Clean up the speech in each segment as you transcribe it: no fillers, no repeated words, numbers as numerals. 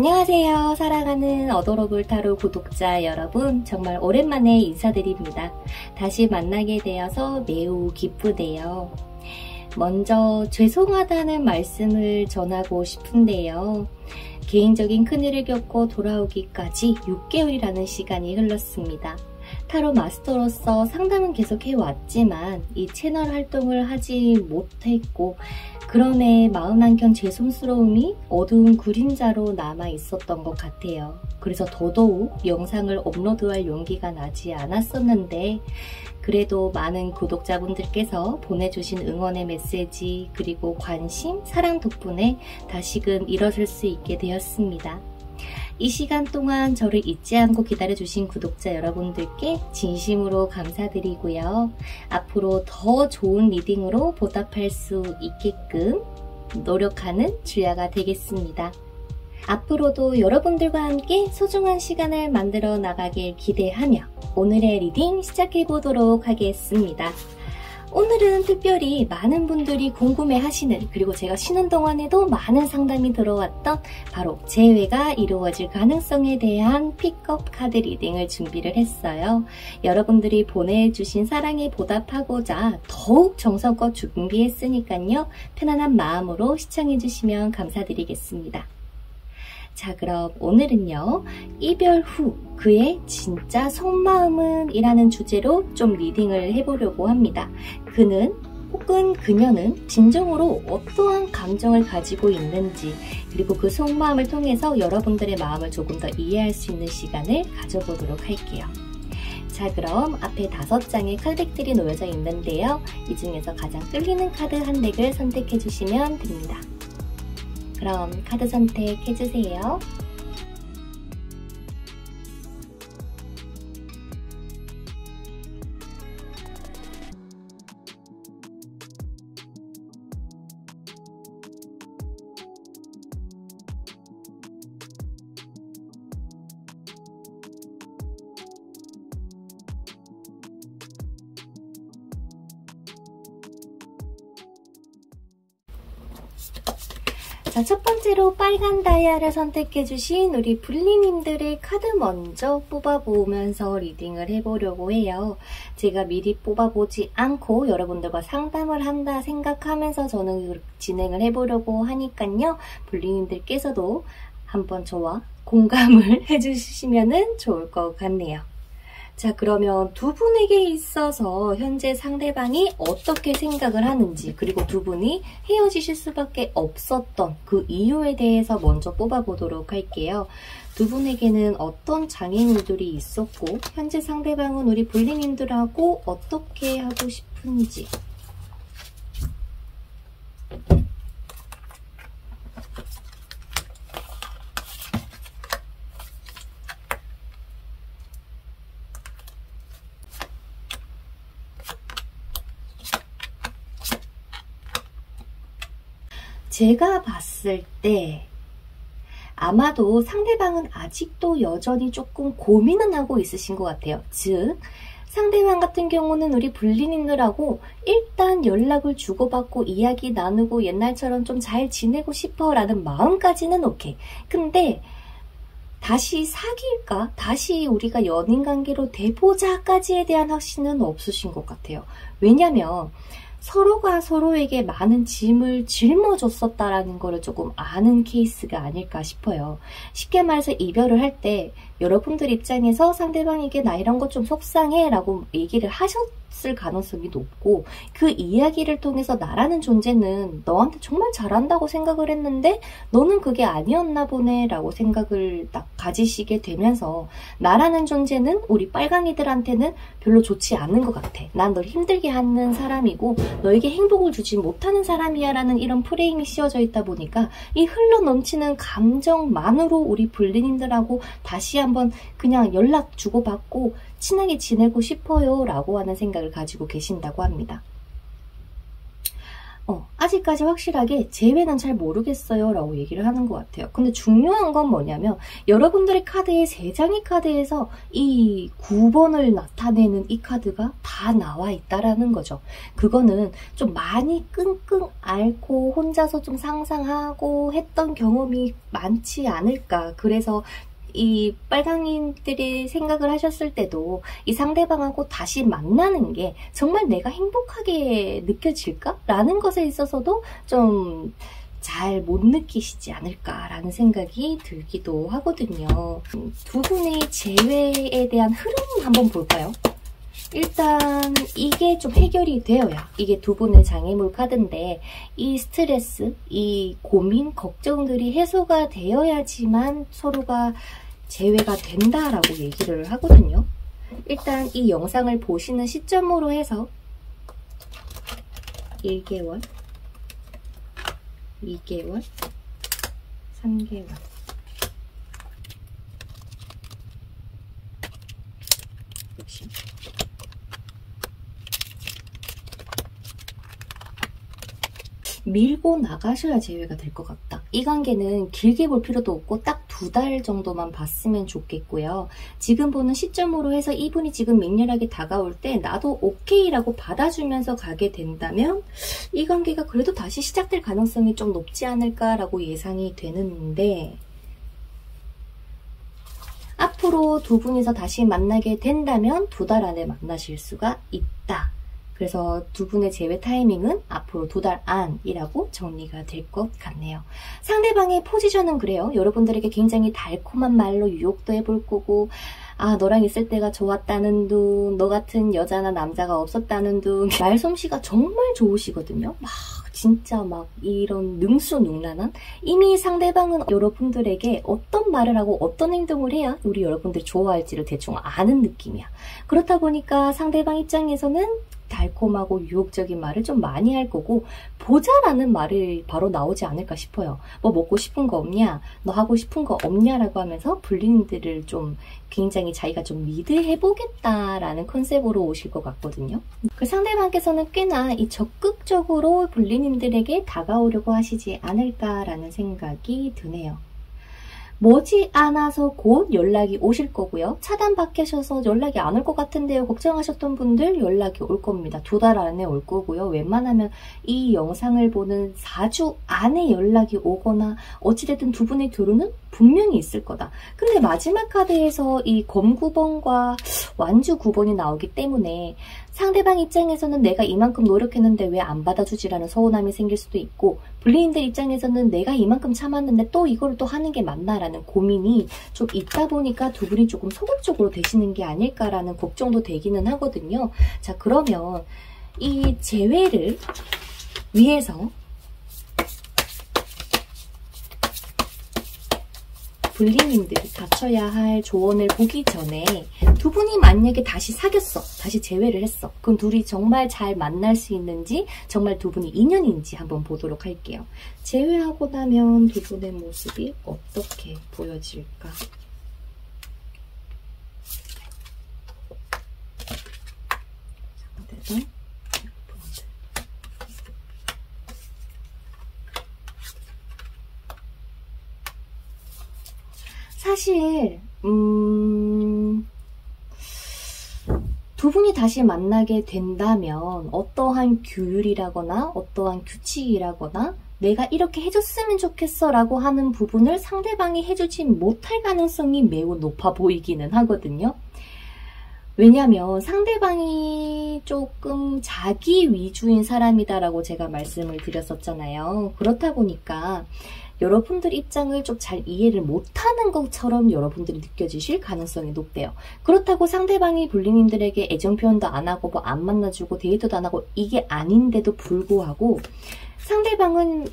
안녕하세요. 사랑하는 어도로블 타로 구독자 여러분, 정말 오랜만에 인사드립니다. 다시 만나게 되어서 매우 기쁘네요. 먼저 죄송하다는 말씀을 전하고 싶은데요. 개인적인 큰일을 겪고 돌아오기까지 6개월이라는 시간이 흘렀습니다. 타로 마스터로서 상담은 계속 해왔지만 이 채널 활동을 하지 못했고, 그럼에 마음 한켠 죄송스러움이 어두운 그림자로 남아 있었던 것 같아요. 그래서 더더욱 영상을 업로드할 용기가 나지 않았었는데, 그래도 많은 구독자분들께서 보내주신 응원의 메시지, 그리고 관심, 사랑 덕분에 다시금 일어설 수 있게 되었습니다. 이 시간 동안 저를 잊지 않고 기다려주신 구독자 여러분들께 진심으로 감사드리고요. 앞으로 더 좋은 리딩으로 보답할 수 있게끔 노력하는 주야가 되겠습니다. 앞으로도 여러분들과 함께 소중한 시간을 만들어 나가길 기대하며 오늘의 리딩 시작해보도록 하겠습니다. 오늘은 특별히 많은 분들이 궁금해하시는, 그리고 제가 쉬는 동안에도 많은 상담이 들어왔던 바로 재회가 이루어질 가능성에 대한 픽업 카드 리딩을 준비를 했어요. 여러분들이 보내주신 사랑에 보답하고자 더욱 정성껏 준비했으니까요. 편안한 마음으로 시청해주시면 감사드리겠습니다. 자, 그럼 오늘은요, 이별 후 그의 진짜 속마음은 이라는 주제로 좀 리딩을 해보려고 합니다. 그는 혹은 그녀는 진정으로 어떠한 감정을 가지고 있는지, 그리고 그 속마음을 통해서 여러분들의 마음을 조금 더 이해할 수 있는 시간을 가져보도록 할게요. 자, 그럼 앞에 5장의 카드덱들이 놓여져 있는데요. 이 중에서 가장 끌리는 카드 한 덱을 선택해 주시면 됩니다. 그럼 카드 선택해주세요. 자, 첫 번째로 빨간 다이아를 선택해주신 우리 블리님들의 카드 먼저 뽑아보면서 리딩을 해보려고 해요. 제가 미리 뽑아보지 않고 여러분들과 상담을 한다 생각하면서 저는 진행을 해보려고 하니까요. 블리님들께서도 한번 저와 공감을 해주시면 좋을 것 같네요. 자, 그러면 두 분에게 있어서 현재 상대방이 어떻게 생각을 하는지, 그리고 두 분이 헤어지실 수밖에 없었던 그 이유에 대해서 먼저 뽑아보도록 할게요. 두 분에게는 어떤 장애물들이 있었고, 현재 상대방은 우리 블리님들하고 어떻게 하고 싶은지. 제가 봤을 때 아마도 상대방은 아직도 여전히 조금 고민은 하고 있으신 것 같아요. 즉, 상대방 같은 경우는 우리 블리님들하고 일단 연락을 주고받고 이야기 나누고 옛날처럼 좀 잘 지내고 싶어 라는 마음까지는 오케이. 근데 다시 사귈까? 다시 우리가 연인관계로 돼보자까지에 대한 확신은 없으신 것 같아요. 왜냐면 서로가 서로에게 많은 짐을 짊어줬었다라는 거를 조금 아는 케이스가 아닐까 싶어요. 쉽게 말해서 이별을 할 때 여러분들 입장에서 상대방에게 나 이런 거 좀 속상해 라고 얘기를 하셨을 가능성이 높고, 그 이야기를 통해서 나라는 존재는 너한테 정말 잘한다고 생각을 했는데 너는 그게 아니었나 보네 라고 생각을 딱 가지시게 되면서, 나라는 존재는 우리 빨강이들한테는 별로 좋지 않은 것 같아. 난 널 힘들게 하는 사람이고 너에게 행복을 주지 못하는 사람이야 라는 이런 프레임이 씌워져 있다 보니까 이 흘러넘치는 감정만으로 우리 블리님들하고 다시 한번 그냥 연락 주고받고 친하게 지내고 싶어요 라고 하는 생각을 가지고 계신다고 합니다. 아직까지 확실하게 제외는 잘 모르겠어요 라고 얘기를 하는 것 같아요. 근데 중요한 건 뭐냐면 여러분들의 카드에 3장의 카드에서 이 9번을 나타내는 이 카드가 다 나와 있다라는 거죠. 그거는 좀 많이 끙끙 앓고 혼자서 좀 상상하고 했던 경험이 많지 않을까. 그래서 이 빨강이들이 생각을 하셨을 때도 이 상대방하고 다시 만나는 게 정말 내가 행복하게 느껴질까? 라는 것에 있어서도 좀 잘 못 느끼시지 않을까라는 생각이 들기도 하거든요. 두 분의 재회에 대한 흐름 한번 볼까요? 일단 이게 좀 해결이 되어야, 이게 두 분의 장애물 카드인데 이 스트레스, 이 고민, 걱정들이 해소가 되어야지만 서로가 재회가 된다라고 얘기를 하거든요. 일단 이 영상을 보시는 시점으로 해서 1개월, 2개월, 3개월 역시 밀고 나가셔야 재회가 될 것 같다. 이 관계는 길게 볼 필요도 없고 딱 2달 정도만 봤으면 좋겠고요. 지금 보는 시점으로 해서 이분이 지금 맹렬하게 다가올 때 나도 오케이라고 받아주면서 가게 된다면 이 관계가 그래도 다시 시작될 가능성이 좀 높지 않을까라고 예상이 되는데, 앞으로 두 분이서 다시 만나게 된다면 2달 안에 만나실 수가 있다. 그래서 두 분의 재회 타이밍은 앞으로 2달 안이라고 정리가 될 것 같네요. 상대방의 포지션은 그래요. 여러분들에게 굉장히 달콤한 말로 유혹도 해볼 거고, 아 너랑 있을 때가 좋았다는 둥, 너 같은 여자나 남자가 없었다는 둥, 말솜씨가 정말 좋으시거든요. 막 진짜 막 이런 능수능란한, 이미 상대방은 여러분들에게 어떤 말을 하고 어떤 행동을 해야 우리 여러분들이 좋아할지를 대충 아는 느낌이야. 그렇다 보니까 상대방 입장에서는 달콤하고 유혹적인 말을 좀 많이 할 거고, 보자라는 말이 바로 나오지 않을까 싶어요. 뭐 먹고 싶은 거 없냐? 너 하고 싶은 거 없냐? 라고 하면서 불리님들을 좀 굉장히 자기가 좀 리드해보겠다라는 컨셉으로 오실 것 같거든요. 그 상대방께서는 꽤나 이 적극적으로 불리님들에게 다가오려고 하시지 않을까라는 생각이 드네요. 머지않아서 곧 연락이 오실 거고요. 차단받으셔서 연락이 안 올 것 같은데요. 걱정하셨던 분들 연락이 올 겁니다. 2달 안에 올 거고요. 웬만하면 이 영상을 보는 4주 안에 연락이 오거나 어찌됐든 두 분의 교류는 분명히 있을 거다. 근데 마지막 카드에서 이 검 9번과 완주 9번이 나오기 때문에 상대방 입장에서는 내가 이만큼 노력했는데 왜 안 받아주지라는 서운함이 생길 수도 있고, 불리인들 입장에서는 내가 이만큼 참았는데 또 이걸 또 하는 게 맞나라는 고민이 좀 있다 보니까 두 분이 조금 소극적으로 되시는 게 아닐까라는 걱정도 되기는 하거든요. 자, 그러면 이 재회를 위해서 불리님들이 갖춰야 할 조언을 보기 전에, 두 분이 만약에 다시 사귀었어, 다시 재회를 했어, 그럼 둘이 정말 잘 만날 수 있는지, 정말 두 분이 인연인지 한번 보도록 할게요. 재회하고 나면 두 분의 모습이 어떻게 보여질까? 상대방 사실 두 분이 다시 만나게 된다면 어떠한 규율이라거나 어떠한 규칙이라거나 내가 이렇게 해줬으면 좋겠어 라고 하는 부분을 상대방이 해주지 못할 가능성이 매우 높아 보이기는 하거든요. 왜냐면 상대방이 조금 자기 위주인 사람이다라고 제가 말씀을 드렸었잖아요. 그렇다 보니까 여러분들 입장을 좀 잘 이해를 못하는 것처럼 여러분들이 느껴지실 가능성이 높대요. 그렇다고 상대방이 불리님들에게 애정 표현도 안 하고 뭐 안 만나주고 데이트도 안 하고 이게 아닌데도 불구하고 상대방은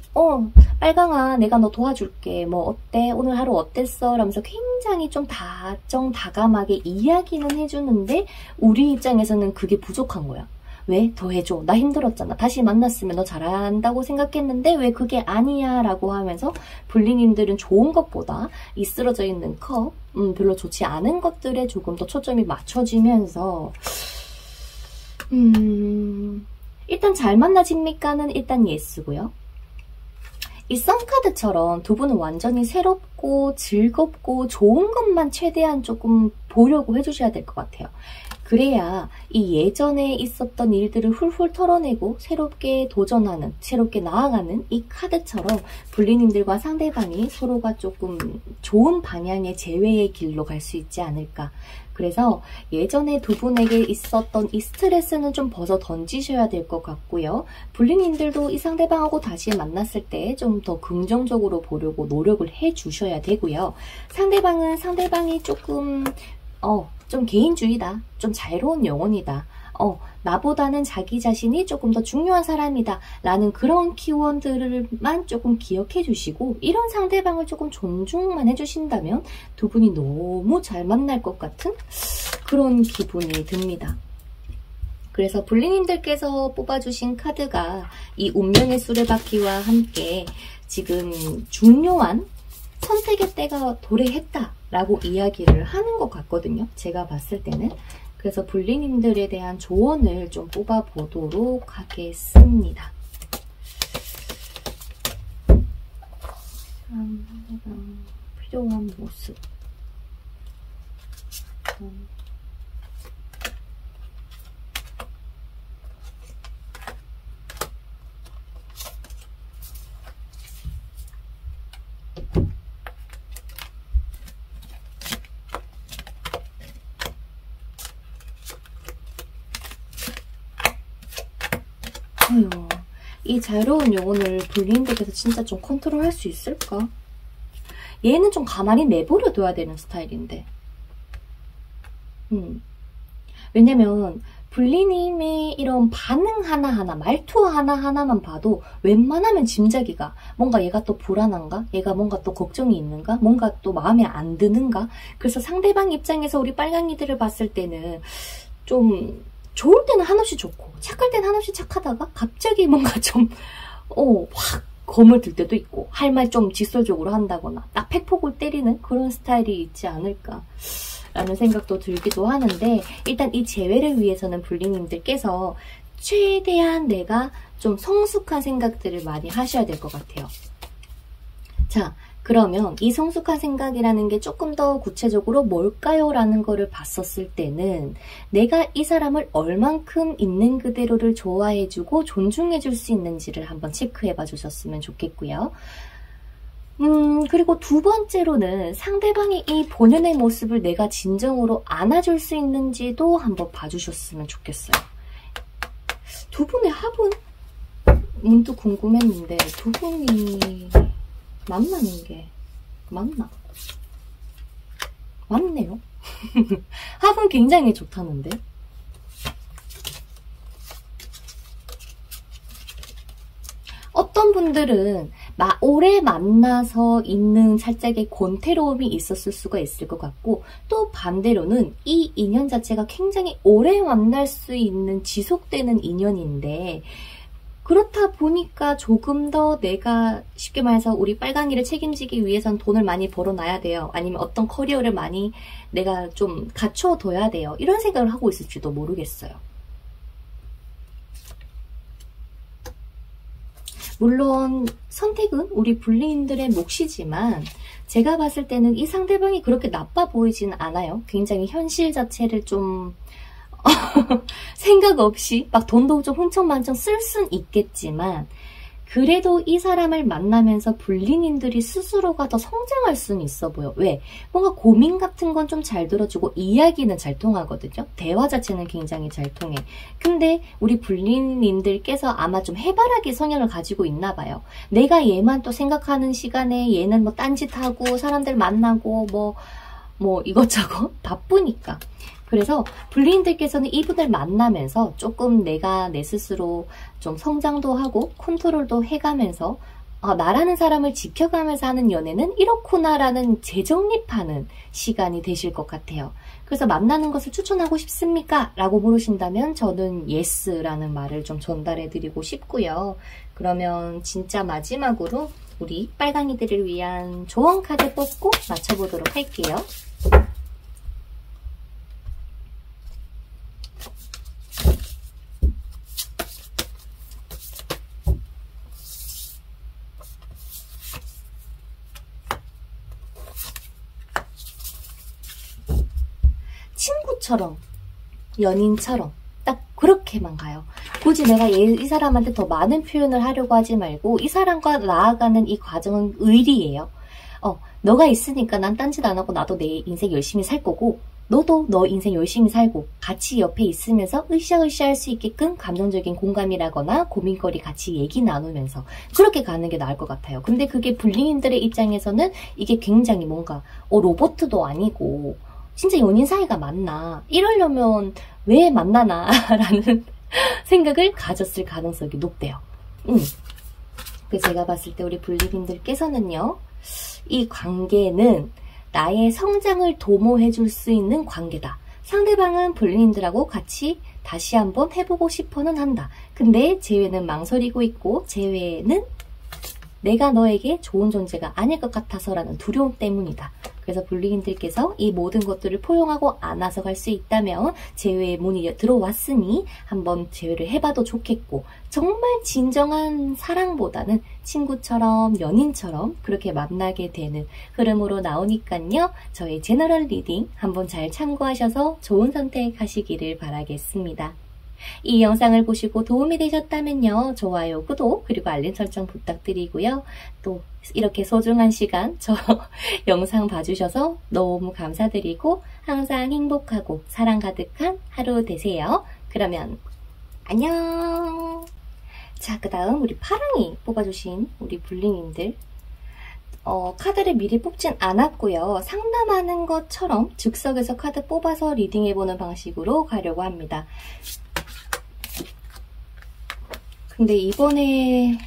빨강아 내가 너 도와줄게, 뭐 어때, 오늘 하루 어땠어 라면서 굉장히 좀 다정다감하게 이야기는 해주는데 우리 입장에서는 그게 부족한 거야. 왜? 더 해줘. 나 힘들었잖아. 다시 만났으면 너 잘한다고 생각했는데 왜 그게 아니야 라고 하면서 불리님들은 좋은 것보다 이 쓰러져 있는 컵, 별로 좋지 않은 것들에 조금 더 초점이 맞춰지면서 일단 잘 만나집니까는 일단 예스고요. 이 썸카드처럼 두 분은 완전히 새롭고 즐겁고 좋은 것만 최대한 조금 보려고 해주셔야 될 것 같아요. 그래야 이 예전에 있었던 일들을 훌훌 털어내고 새롭게 도전하는, 새롭게 나아가는 이 카드처럼 불리님들과 상대방이 서로가 조금 좋은 방향의 재회의 길로 갈 수 있지 않을까. 그래서 예전에 두 분에게 있었던 이 스트레스는 좀 벗어 던지셔야 될 것 같고요. 불리님들도 이 상대방하고 다시 만났을 때 좀 더 긍정적으로 보려고 노력을 해주셔야 되고요. 상대방은 상대방이 조금 좀 개인주의다. 좀 자유로운 영혼이다. 나보다는 자기 자신이 조금 더 중요한 사람이다. 라는 그런 키워드를만 조금 기억해 주시고 이런 상대방을 조금 존중만 해주신다면 두 분이 너무 잘 만날 것 같은 그런 기분이 듭니다. 그래서 불리님들께서 뽑아주신 카드가 이 운명의 수레바퀴와 함께 지금 중요한 선택의 때가 도래했다 라고 이야기를 하는 것 같거든요. 제가 봤을 때는. 그래서 불리님들에 대한 조언을 좀 뽑아보도록 하겠습니다. 필요한 모습. 이 자유로운 영혼을 불리님들께서 진짜 좀 컨트롤할 수 있을까? 얘는 좀 가만히 내버려 둬야 되는 스타일인데. 왜냐면 불리님의 이런 반응 하나하나, 말투 하나하나만 봐도 웬만하면 짐작이가 뭔가 얘가 또 불안한가? 얘가 뭔가 또 걱정이 있는가? 뭔가 또 마음에 안 드는가? 그래서 상대방 입장에서 우리 빨강이들을 봤을 때는 좀 좋을 때는 한없이 좋고 착할 때는 한없이 착하다가 갑자기 뭔가 좀 확 검을 들 때도 있고 할 말 좀 직설적으로 한다거나 딱 팩폭을 때리는 그런 스타일이 있지 않을까 라는 생각도 들기도 하는데 일단 이 재회를 위해서는 불리님들께서 최대한 내가 좀 성숙한 생각들을 많이 하셔야 될 것 같아요. 자, 그러면 이 성숙한 생각이라는 게 조금 더 구체적으로 뭘까요? 라는 거를 봤었을 때는 내가 이 사람을 얼만큼 있는 그대로를 좋아해주고 존중해줄 수 있는지를 한번 체크해봐 주셨으면 좋겠고요. 그리고 두 번째로는 상대방이 이 본연의 모습을 내가 진정으로 안아줄 수 있는지도 한번 봐주셨으면 좋겠어요. 두 분의 합은 문득 궁금했는데 두 분이 만나는 게 맞나? 맞네요. 합은 굉장히 좋다는데? 어떤 분들은 오래 만나서 있는 살짝의 권태로움이 있었을 수가 있을 것 같고 또 반대로는 이 인연 자체가 굉장히 오래 만날 수 있는 지속되는 인연인데 그렇다 보니까 조금 더 내가 쉽게 말해서 우리 빨강이를 책임지기 위해선 돈을 많이 벌어놔야 돼요. 아니면 어떤 커리어를 많이 내가 좀 갖춰둬야 돼요. 이런 생각을 하고 있을지도 모르겠어요. 물론 선택은 우리 불리인들의 몫이지만 제가 봤을 때는 이 상대방이 그렇게 나빠 보이진 않아요. 굉장히 현실 자체를 좀 생각 없이 막 돈도 좀 흥청망청 쓸 순 있겠지만 그래도 이 사람을 만나면서 불리님들이 스스로가 더 성장할 수는 있어 보여. 왜? 뭔가 고민 같은 건 좀 잘 들어주고 이야기는 잘 통하거든요. 대화 자체는 굉장히 잘 통해. 근데 우리 불리님들께서 아마 좀 해바라기 성향을 가지고 있나 봐요. 내가 얘만 또 생각하는 시간에 얘는 뭐 딴짓하고 사람들 만나고 뭐 이것저것 바쁘니까. 그래서 불리인들께서는 이분을 만나면서 조금 내가 내 스스로 좀 성장도 하고 컨트롤도 해가면서 나라는 사람을 지켜가면서 하는 연애는 이렇구나라는 재정립하는 시간이 되실 것 같아요. 그래서 만나는 것을 추천하고 싶습니까? 라고 물으신다면 저는 예스라는 말을 좀 전달해드리고 싶고요. 그러면 진짜 마지막으로 우리 빨강이들을 위한 조언 카드 뽑고 맞춰보도록 할게요. 친구처럼, 연인처럼 딱 그렇게만 가요. 굳이 내가 이 사람한테 더 많은 표현을 하려고 하지 말고 이 사람과 나아가는 이 과정은 의리예요. 너가 있으니까 난 딴짓 안 하고 나도 내 인생 열심히 살 거고 너도 너 인생 열심히 살고 같이 옆에 있으면서 으쌰으쌰 할 수 있게끔 감정적인 공감이라거나 고민거리 같이 얘기 나누면서 그렇게 가는 게 나을 것 같아요. 근데 그게 불링인들의 입장에서는 이게 굉장히 뭔가 로봇도 아니고 진짜 연인 사이가 맞나? 이러려면 왜 만나나? 라는 생각을 가졌을 가능성이 높대요. 그래서 제가 봤을 때 우리 불리님들께서는요, 이 관계는 나의 성장을 도모해 줄 수 있는 관계다. 상대방은 불리님들하고 같이 다시 한번 해보고 싶어는 한다. 근데 재회는 망설이고 있고 재회는 내가 너에게 좋은 존재가 아닐 것 같아서라는 두려움 때문이다. 그래서 불리님들께서 이 모든 것들을 포용하고 안아서 갈 수 있다면 재회의 문이 들어왔으니 한번 재회를 해봐도 좋겠고 정말 진정한 사랑보다는 친구처럼 연인처럼 그렇게 만나게 되는 흐름으로 나오니까요. 저희 제너럴 리딩 한번 잘 참고하셔서 좋은 선택하시기를 바라겠습니다. 이 영상을 보시고 도움이 되셨다면요. 좋아요, 구독, 그리고 알림 설정 부탁드리고요. 또 이렇게 소중한 시간 저 영상 봐주셔서 너무 감사드리고 항상 행복하고 사랑 가득한 하루 되세요. 그러면 안녕. 자, 그 다음 우리 파랑이 뽑아주신 우리 불링님들 카드를 미리 뽑진 않았고요. 상담하는 것처럼 즉석에서 카드 뽑아서 리딩해보는 방식으로 가려고 합니다. 근데 이번에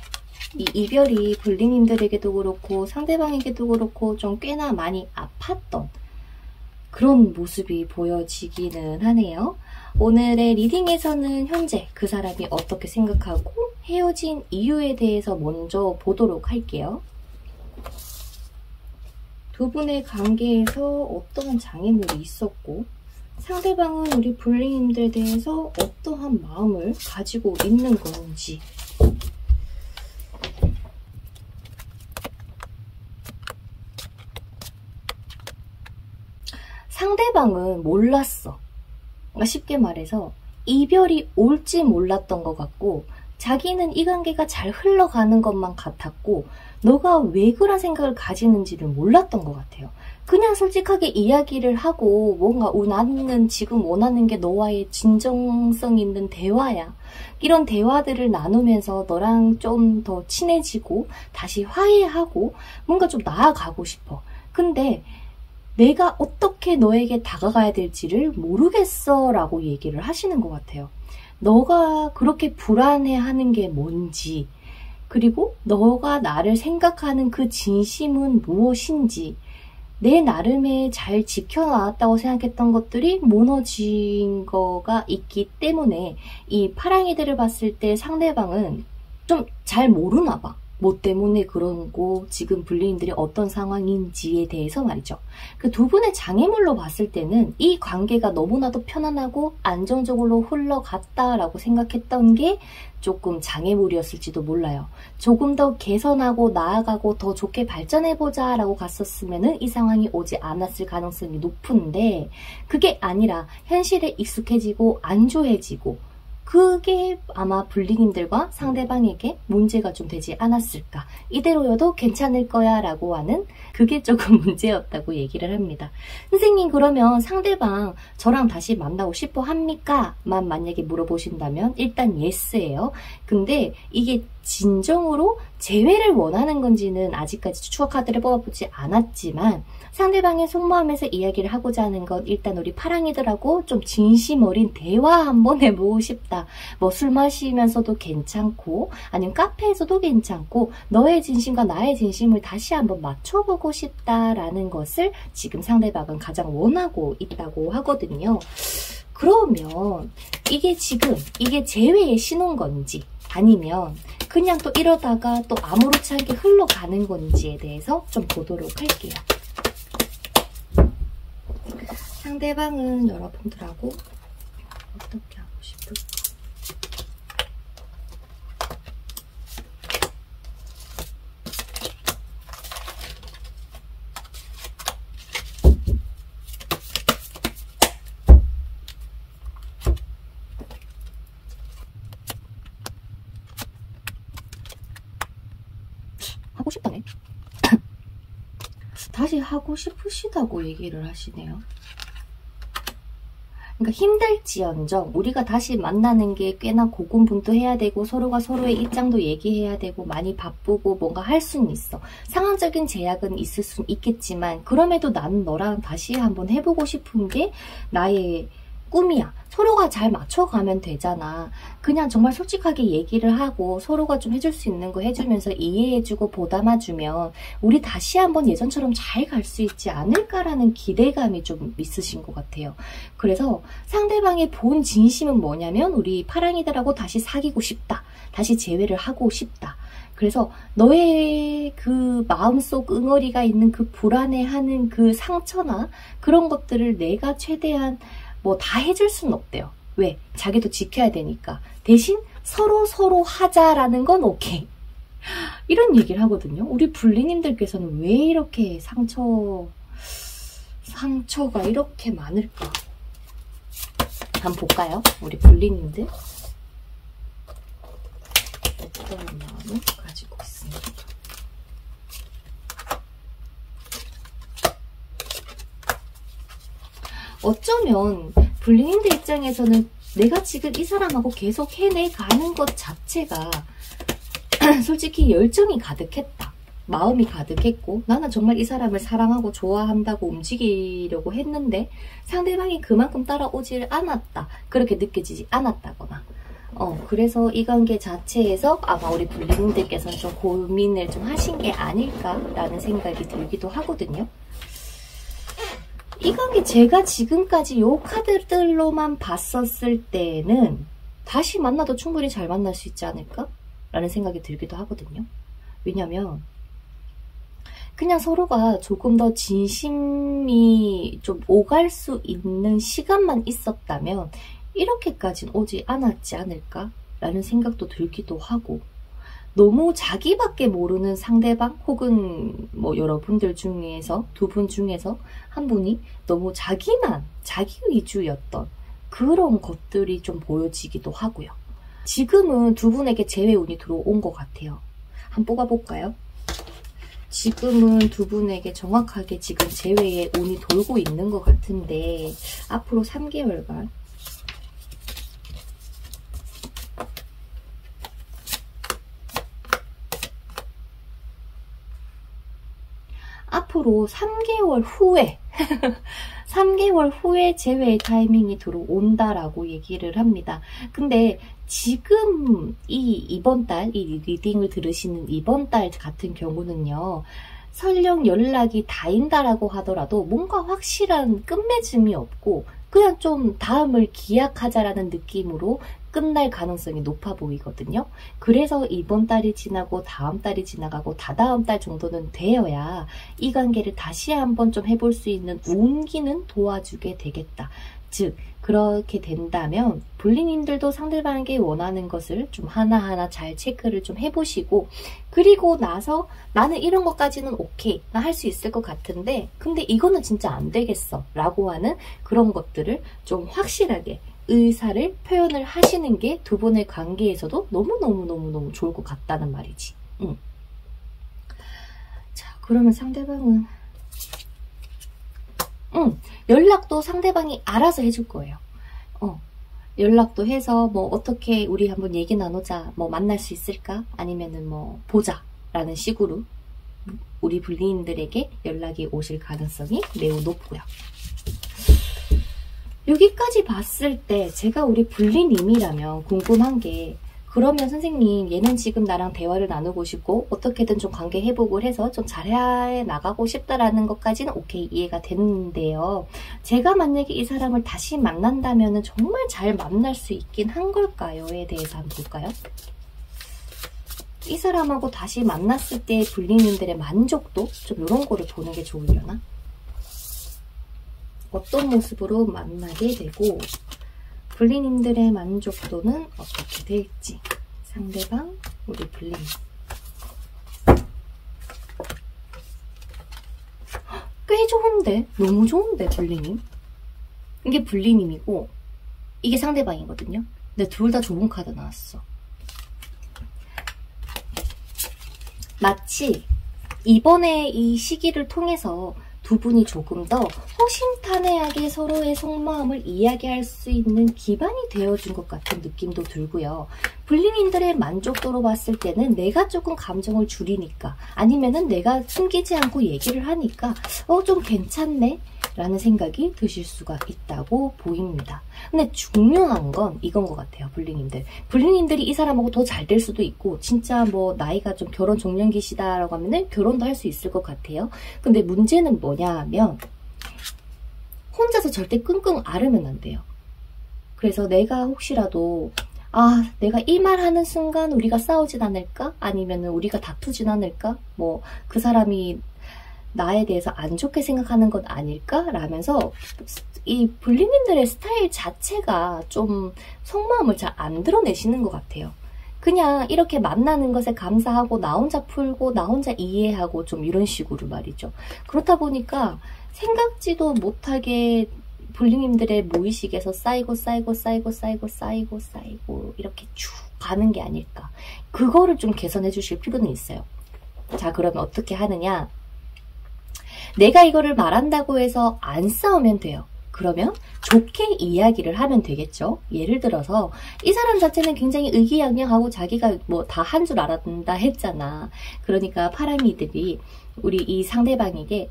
이 이별이 불링님들에게도 그렇고 상대방에게도 그렇고 좀 꽤나 많이 아팠던 그런 모습이 보여지기는 하네요. 오늘의 리딩에서는 현재 그 사람이 어떻게 생각하고 헤어진 이유에 대해서 먼저 보도록 할게요. 두 분의 관계에서 어떠한 장애물이 있었고 상대방은 우리 불링님들에 대해서 어떠한 마음을 가지고 있는 건지 상대방은 몰랐어. 그러니까 쉽게 말해서 이별이 올지 몰랐던 것 같고 자기는 이 관계가 잘 흘러가는 것만 같았고 너가 왜 그런 생각을 가지는지를 몰랐던 것 같아요. 그냥 솔직하게 이야기를 하고 뭔가 나는 지금 원하는 게 너와의 진정성 있는 대화야. 이런 대화들을 나누면서 너랑 좀 더 친해지고 다시 화해하고 뭔가 좀 나아가고 싶어. 근데 내가 어떻게 너에게 다가가야 될지를 모르겠어 라고 얘기를 하시는 것 같아요. 너가 그렇게 불안해하는 게 뭔지 그리고 너가 나를 생각하는 그 진심은 무엇인지 내 나름의 잘 지켜나왔다고 생각했던 것들이 무너진 거가 있기 때문에 이 파랑이들을 봤을 때 상대방은 좀 잘 모르나 봐. 뭐 때문에 그런 거 지금 불리님들이 어떤 상황인지에 대해서 말이죠. 그 두 분의 장애물로 봤을 때는 이 관계가 너무나도 편안하고 안정적으로 흘러갔다라고 생각했던 게 조금 장애물이었을지도 몰라요. 조금 더 개선하고 나아가고 더 좋게 발전해보자 라고 갔었으면 이 상황이 오지 않았을 가능성이 높은데 그게 아니라 현실에 익숙해지고 안주해지고 그게 아마 불리님들과 상대방에게 문제가 좀 되지 않았을까. 이대로여도 괜찮을 거야 라고 하는 그게 조금 문제였다고 얘기를 합니다. 선생님 그러면 상대방 저랑 다시 만나고 싶어 합니까? 만 만약에 물어보신다면 일단 예스예요. 근데 이게 진정으로 재회를 원하는 건지는 아직까지 추가 카드를 뽑아보지 않았지만 상대방의 속마음에서 이야기를 하고자 하는 건 일단 우리 파랑이들하고 좀 진심 어린 대화 한번 해보고 싶다. 뭐 술 마시면서도 괜찮고 아니면 카페에서도 괜찮고 너의 진심과 나의 진심을 다시 한번 맞춰보고 싶다라는 것을 지금 상대방은 가장 원하고 있다고 하거든요. 그러면 이게 지금 이게 재회의 신호인 건지 아니면 그냥 또 이러다가 또 아무렇지 않게 흘러가는 건지에 대해서 좀 보도록 할게요. 상대방은 여러분들하고 어떻게 하고 싶을까? 하고 싶다네. 다시 하고 싶으시다고 얘기를 하시네요. 그러니까 힘들지언정 우리가 다시 만나는 게 꽤나 고군분투해야 되고 서로가 서로의 입장도 얘기해야 되고 많이 바쁘고 뭔가 할 수는 있어. 상황적인 제약은 있을 수는 있겠지만 그럼에도 나는 너랑 다시 한번 해보고 싶은 게 나의 꿈이야. 서로가 잘 맞춰가면 되잖아. 그냥 정말 솔직하게 얘기를 하고 서로가 좀 해줄 수 있는 거 해주면서 이해해주고 보담아주면 우리 다시 한번 예전처럼 잘 갈 수 있지 않을까라는 기대감이 좀 있으신 것 같아요. 그래서 상대방의 본 진심은 뭐냐면 우리 파랑이들하고 다시 사귀고 싶다. 다시 재회를 하고 싶다. 그래서 너의 그 마음속 응어리가 있는 그 불안해하는 그 상처나 그런 것들을 내가 최대한 뭐 다 해줄 수는 없대요. 왜? 자기도 지켜야 되니까. 대신 서로 하자라는 건 오케이. 이런 얘기를 하거든요. 우리 불리님들께서는 왜 이렇게 상처가 이렇게 많을까? 한번 볼까요? 우리 불리님들. 어떤 마음을 가지고 있습니다. 어쩌면 불리님들 입장에서는 내가 지금 이 사람하고 계속 해내가는 것 자체가 솔직히 열정이 가득했다. 마음이 가득했고 나는 정말 이 사람을 사랑하고 좋아한다고 움직이려고 했는데 상대방이 그만큼 따라오질 않았다. 그렇게 느껴지지 않았다거나 그래서 이 관계 자체에서 아마 우리 불리님들께서는 좀 고민을 좀 하신 게 아닐까라는 생각이 들기도 하거든요. 이 관계 제가 지금까지 요 카드들로만 봤었을 때는 다시 만나도 충분히 잘 만날 수 있지 않을까? 라는 생각이 들기도 하거든요. 왜냐면 그냥 서로가 조금 더 진심이 좀 오갈 수 있는 시간만 있었다면 이렇게까지는 오지 않았지 않을까? 라는 생각도 들기도 하고 너무 자기밖에 모르는 상대방 혹은 뭐 여러분들 중에서 두 분 중에서 한 분이 너무 자기 위주였던 그런 것들이 좀 보여지기도 하고요. 지금은 두 분에게 재회운이 들어온 것 같아요. 한번 뽑아볼까요? 지금은 두 분에게 정확하게 지금 재회의 운이 돌고 있는 것 같은데 앞으로 3개월간 앞으로 3개월 후에 3개월 후에 재회의 타이밍이 들어온다라고 얘기를 합니다. 근데 지금 이번 달, 이 리딩을 들으시는 이번 달 같은 경우는요. 설령 연락이 닿인다라고 하더라도 뭔가 확실한 끝맺음이 없고 그냥 좀 다음을 기약하자라는 느낌으로 끝날 가능성이 높아 보이거든요. 그래서 이번 달이 지나고 다음 달이 지나가고 다다음 달 정도는 되어야 이 관계를 다시 한번 좀 해볼 수 있는 운기는 도와주게 되겠다. 즉 그렇게 된다면 불리님들도 상대방에게 원하는 것을 좀 하나하나 잘 체크를 좀 해보시고 그리고 나서 나는 이런 것까지는 오케이 나 할 수 있을 것 같은데 근데 이거는 진짜 안 되겠어 라고 하는 그런 것들을 좀 확실하게 의사를 표현을 하시는 게 두 분의 관계에서도 너무너무 좋을 것 같다는 말이지. 자, 그러면 상대방은 연락도 상대방이 알아서 해줄 거예요. 연락도 해서 뭐 어떻게 우리 한번 얘기 나누자, 뭐 만날 수 있을까? 아니면은 뭐 보자 라는 식으로 우리 불리님들에게 연락이 오실 가능성이 매우 높고요. 여기까지 봤을 때 제가 우리 불리님이라면 궁금한 게 그러면 선생님 얘는 지금 나랑 대화를 나누고 싶고 어떻게든 좀 관계 회복을 해서 좀 잘 나가고 싶다라는 것까지는 오케이 이해가 되는데요. 제가 만약에 이 사람을 다시 만난다면 정말 잘 만날 수 있긴 한 걸까요?에 대해서 한번 볼까요? 이 사람하고 다시 만났을 때 불리님들의 만족도 좀 이런 거를 보는 게 좋으려나? 어떤 모습으로 만나게 되고 불리님들의 만족도는 어떻게 될지 상대방 우리 불리님 꽤 좋은데? 너무 좋은데 불리님? 이게 불리님이고 이게 상대방이거든요. 근데 둘 다 좋은 카드 나왔어. 마치 이번에 이 시기를 통해서 두 분이 조금 더 허심탄회하게 서로의 속마음을 이야기할 수 있는 기반이 되어준 것 같은 느낌도 들고요. 불링인들의 만족도로 봤을 때는 내가 조금 감정을 줄이니까, 아니면은 내가 숨기지 않고 얘기를 하니까 좀 괜찮네 라는 생각이 드실 수가 있다고 보입니다. 근데 중요한 건 이건 것 같아요. 불링님들이 이 사람하고 더 잘 될 수도 있고, 진짜 뭐 나이가 좀 결혼 종년기시다라고 하면은 결혼도 할 수 있을 것 같아요. 근데 문제는 뭐냐 하면 혼자서 절대 끙끙 앓으면 안 돼요. 그래서 내가 혹시라도 내가 이 말 하는 순간 우리가 싸우진 않을까? 아니면은 우리가 다투진 않을까? 뭐 그 사람이 나에 대해서 안 좋게 생각하는 건 아닐까? 라면서 이 불리민들의 스타일 자체가 좀 속마음을 잘 안 드러내시는 것 같아요. 그냥 이렇게 만나는 것에 감사하고 나 혼자 풀고 나 혼자 이해하고 좀 이런 식으로 말이죠. 그렇다 보니까 생각지도 못하게 불링님들의 무의식에서 쌓이고 이렇게 쭉 가는 게 아닐까. 그거를 좀 개선해 주실 필요는 있어요. 자, 그러면 어떻게 하느냐? 내가 이거를 말한다고 해서 안 싸우면 돼요. 그러면 좋게 이야기를 하면 되겠죠. 예를 들어서 이 사람 자체는 굉장히 의기양양하고 자기가 뭐 다 한 줄 알았다 했잖아. 그러니까 파랑이들이 우리 이 상대방에게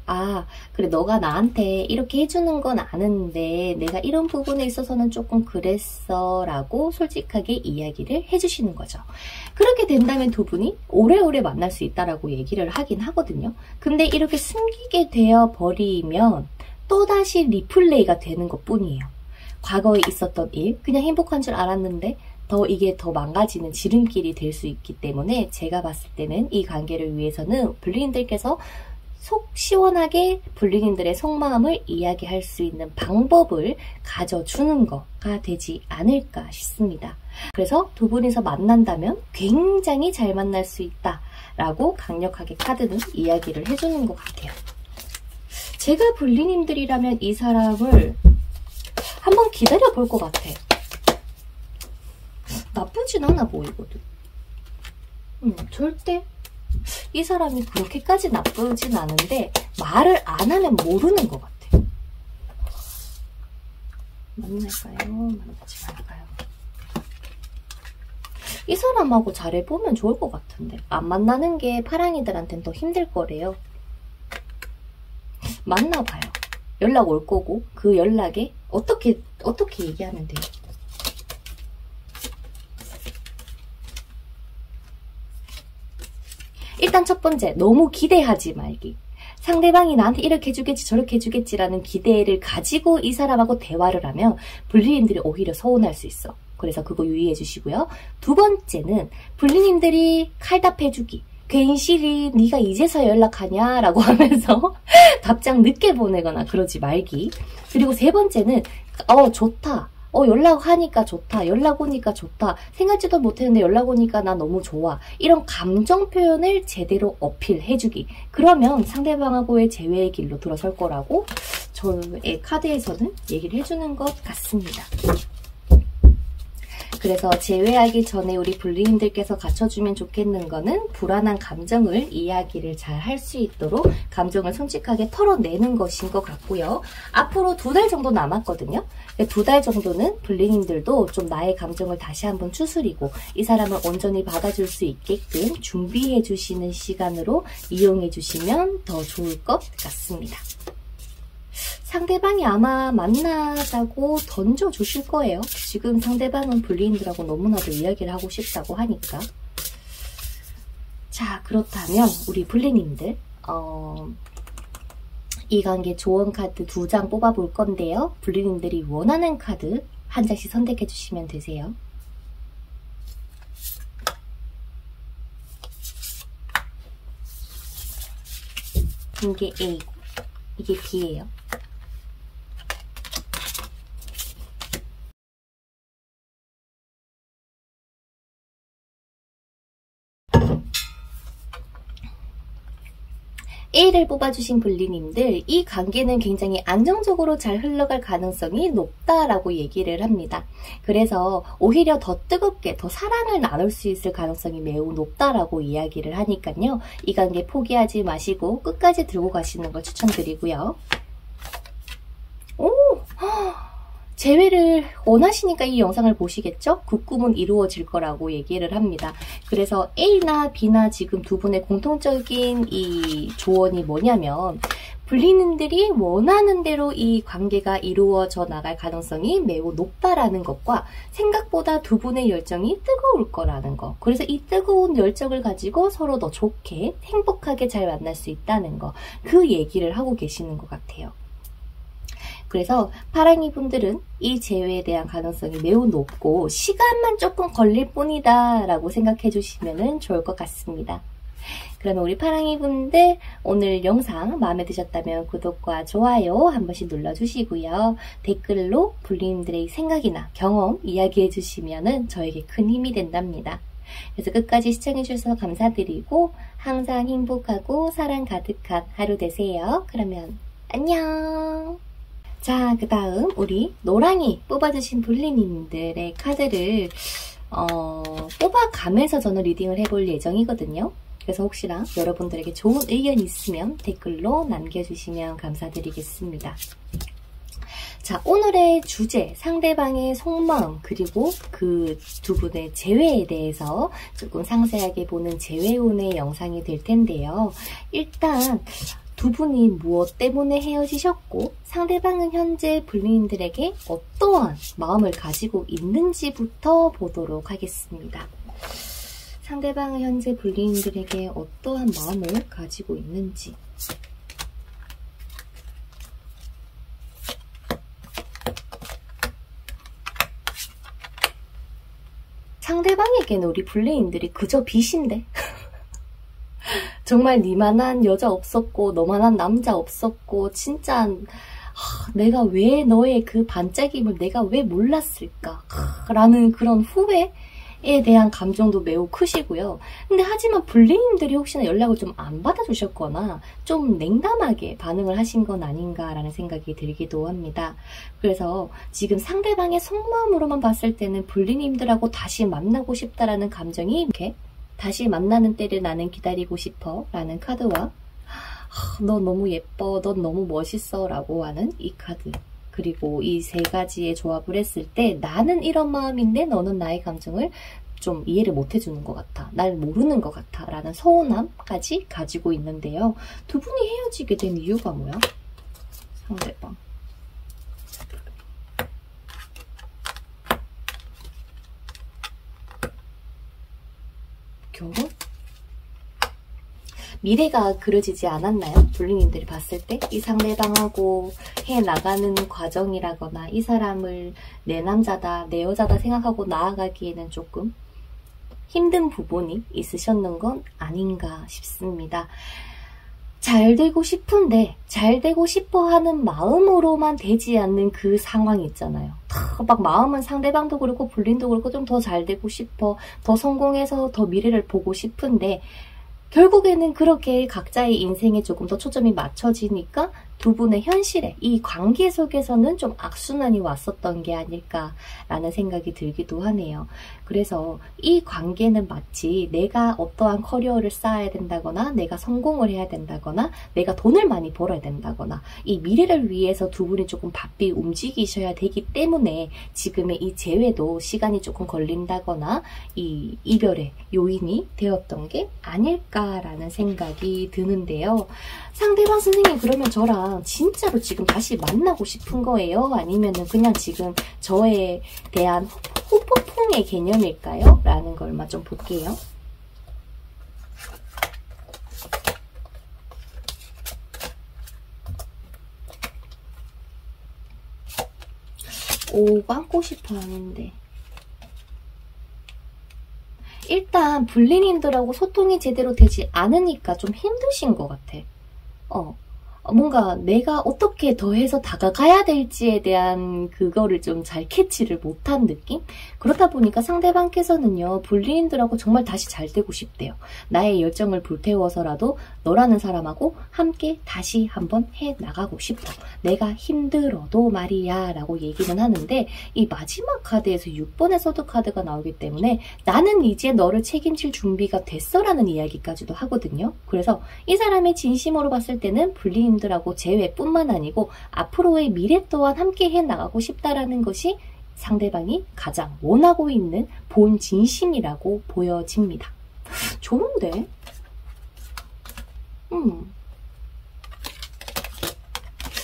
그래 너가 나한테 이렇게 해주는 건 아는데 내가 이런 부분에 있어서는 조금 그랬어 라고 솔직하게 이야기를 해주시는 거죠. 그렇게 된다면 두 분이 오래오래 만날 수 있다라고 얘기를 하긴 하거든요. 근데 이렇게 숨기게 되어 버리면 또다시 리플레이가 되는 것 뿐이에요. 과거에 있었던 일, 그냥 행복한 줄 알았는데 이게 더 망가지는 지름길이 될 수 있기 때문에 제가 봤을 때는 이 관계를 위해서는 불링님들께서 속 시원하게 불링님들의 속마음을 이야기할 수 있는 방법을 가져주는 거가 되지 않을까 싶습니다. 그래서 두 분이서 만난다면 굉장히 잘 만날 수 있다라고 강력하게 카드는 이야기를 해주는 것 같아요. 제가 불리님들이라면 이 사람을 한번 기다려 볼 것 같아. 나쁘진 않아 보이거든. 절대 이 사람이 그렇게까지 나쁘진 않은데 말을 안 하면 모르는 것 같아. 만날까요? 만나지 말까요? 이 사람하고 잘해보면 좋을 것 같은데 안 만나는 게 파랑이들한테는 더 힘들 거래요. 만나봐요. 연락 올 거고 그 연락에 어떻게 얘기하면 돼요? 일단 첫 번째, 너무 기대하지 말기. 상대방이 나한테 이렇게 해주겠지 저렇게 해주겠지라는 기대를 가지고 이 사람하고 대화를 하면 불리님들이 오히려 서운할 수 있어. 그래서 그거 유의해 주시고요. 두 번째는 불리님들이 칼답해주기. 괜시리 네가 이제서 연락하냐 라고 하면서 답장 늦게 보내거나 그러지 말기. 그리고 세 번째는 좋다. 연락하니까 좋다. 연락 오니까 좋다. 생각지도 못했는데 연락 오니까 나 너무 좋아. 이런 감정 표현을 제대로 어필해주기. 그러면 상대방하고의 재회의 길로 들어설 거라고 저의 카드에서는 얘기를 해주는 것 같습니다. 그래서 재회하기 전에 우리 불리님들께서 갖춰주면 좋겠는 거는 불안한 감정을 이야기를 잘 할 수 있도록 감정을 솔직하게 털어내는 것인 것 같고요. 앞으로 2달 정도 남았거든요. 2달 정도는 불리님들도 좀 나의 감정을 다시 한번 추스리고 이 사람을 온전히 받아줄 수 있게끔 준비해 주시는 시간으로 이용해 주시면 더 좋을 것 같습니다. 상대방이 아마 만나자고 던져주실 거예요. 지금 상대방은 불리님들하고 너무나도 이야기를 하고 싶다고 하니까. 자, 그렇다면 우리 불리님들 이 관계 조언 카드 2장 뽑아볼 건데요. 불리님들이 원하는 카드 한 장씩 선택해 주시면 되세요. 이게 A고 이게 B예요. A를 뽑아주신 분리님들, 이 관계는 굉장히 안정적으로 잘 흘러갈 가능성이 높다라고 얘기를 합니다. 그래서 오히려 더 뜨겁게 더 사랑을 나눌 수 있을 가능성이 매우 높다라고 이야기를 하니까요. 이 관계 포기하지 마시고 끝까지 들고 가시는 걸 추천드리고요. 오! 재회를 원하시니까 이 영상을 보시겠죠? 그 꿈은 이루어질 거라고 얘기를 합니다. 그래서 A나 B나 지금 두 분의 공통적인 이 조언이 뭐냐면 분리님들이 원하는 대로 이 관계가 이루어져 나갈 가능성이 매우 높다라는 것과 생각보다 두 분의 열정이 뜨거울 거라는 거. 그래서 이 뜨거운 열정을 가지고 서로 더 좋게 행복하게 잘 만날 수 있다는 거. 그 얘기를 하고 계시는 것 같아요. 그래서 파랑이 분들은 이 재회에 대한 가능성이 매우 높고 시간만 조금 걸릴 뿐이다 라고 생각해 주시면 좋을 것 같습니다. 그러면 우리 파랑이 분들 오늘 영상 마음에 드셨다면 구독과 좋아요 한 번씩 눌러주시고요. 댓글로 분리님들의 생각이나 경험 이야기해 주시면 저에게 큰 힘이 된답니다. 그래서 끝까지 시청해 주셔서 감사드리고 항상 행복하고 사랑 가득한 하루 되세요. 그러면 안녕. 자, 그 다음 우리 노랑이 뽑아주신 분리님들의 카드를 뽑아가면서 저는 리딩을 해볼 예정이거든요. 그래서 혹시나 여러분들에게 좋은 의견이 있으면 댓글로 남겨주시면 감사드리겠습니다. 자, 오늘의 주제, 상대방의 속마음, 그리고 그 두 분의 재회에 대해서 조금 상세하게 보는 재회운의 영상이 될 텐데요. 일단 두 분이 무엇 때문에 헤어지셨고 상대방은 현재 분리님들에게 어떠한 마음을 가지고 있는지부터 보도록 하겠습니다. 상대방은 현재 분리님들에게 어떠한 마음을 가지고 있는지. 상대방에게는 우리 분리님들이 그저 빚인데 정말 니만한 여자 없었고 너만한 남자 없었고 진짜 내가 왜 너의 그 반짝임을 내가 왜 몰랐을까 라는 그런 후회에 대한 감정도 매우 크시고요. 근데 하지만 분리님들이 혹시나 연락을 좀 안 받아주셨거나 좀 냉담하게 반응을 하신 건 아닌가라는 생각이 들기도 합니다. 그래서 지금 상대방의 속마음으로만 봤을 때는 분리님들하고 다시 만나고 싶다라는 감정이 이렇게 다시 만나는 때를 나는 기다리고 싶어 라는 카드와 너 너무 예뻐, 넌 너무 멋있어 라고 하는 이 카드, 그리고 이 세 가지의 조합을 했을 때 나는 이런 마음인데 너는 나의 감정을 좀 이해를 못 해주는 것 같아, 날 모르는 것 같아 라는 서운함까지 가지고 있는데요. 두 분이 헤어지게 된 이유가 뭐야? 상대방 결혼? 미래가 그려지지 않았나요? 분리님들이 봤을 때 이 상대방하고 해나가는 과정이라거나 이 사람을 내 남자다, 내 여자다 생각하고 나아가기에는 조금 힘든 부분이 있으셨는 건 아닌가 싶습니다. 잘 되고 싶은데 잘 되고 싶어 하는 마음으로만 되지 않는 그 상황이 있잖아요. 막 마음은 상대방도 그렇고 분린도 그렇고 좀 더 잘 되고 싶어, 더 성공해서 더 미래를 보고 싶은데 결국에는 그렇게 각자의 인생에 조금 더 초점이 맞춰지니까 두 분의 현실에 이 관계 속에서는 좀 악순환이 왔었던 게 아닐까라는 생각이 들기도 하네요. 그래서 이 관계는 마치 내가 어떠한 커리어를 쌓아야 된다거나 내가 성공을 해야 된다거나 내가 돈을 많이 벌어야 된다거나 이 미래를 위해서 두 분이 조금 바삐 움직이셔야 되기 때문에 지금의 이 재회도 시간이 조금 걸린다거나 이 이별의 요인이 되었던 게 아닐까라는 생각이 드는데요. 상대방 선생님, 그러면 저랑 진짜로 지금 다시 만나고 싶은 거예요? 아니면은 그냥 지금 저에 대한 후폭풍의 개념일까요? 라는 걸만 좀 볼게요. 오, 감고 싶어 하는데. 일단 분리님들하고 소통이 제대로 되지 않으니까 좀 힘드신 것 같아. 뭔가 내가 어떻게 더해서 다가가야 될지에 대한 그거를 좀 잘 캐치를 못한 느낌? 그렇다 보니까 상대방께서는요, 불리인들하고 정말 다시 잘 되고 싶대요. 나의 열정을 불태워서라도 너라는 사람하고 함께 다시 한번 해나가고 싶어. 내가 힘들어도 말이야 라고 얘기는 하는데, 이 마지막 카드에서 6번의 서드 카드가 나오기 때문에 나는 이제 너를 책임질 준비가 됐어 라는 이야기까지도 하거든요. 그래서 이 사람의 진심으로 봤을 때는 불리인들하고 재회뿐만 아니고 앞으로의 미래 또한 함께 해나가고 싶다라는 것이 상대방이 가장 원하고 있는 본 진심이라고 보여집니다. 좋은데?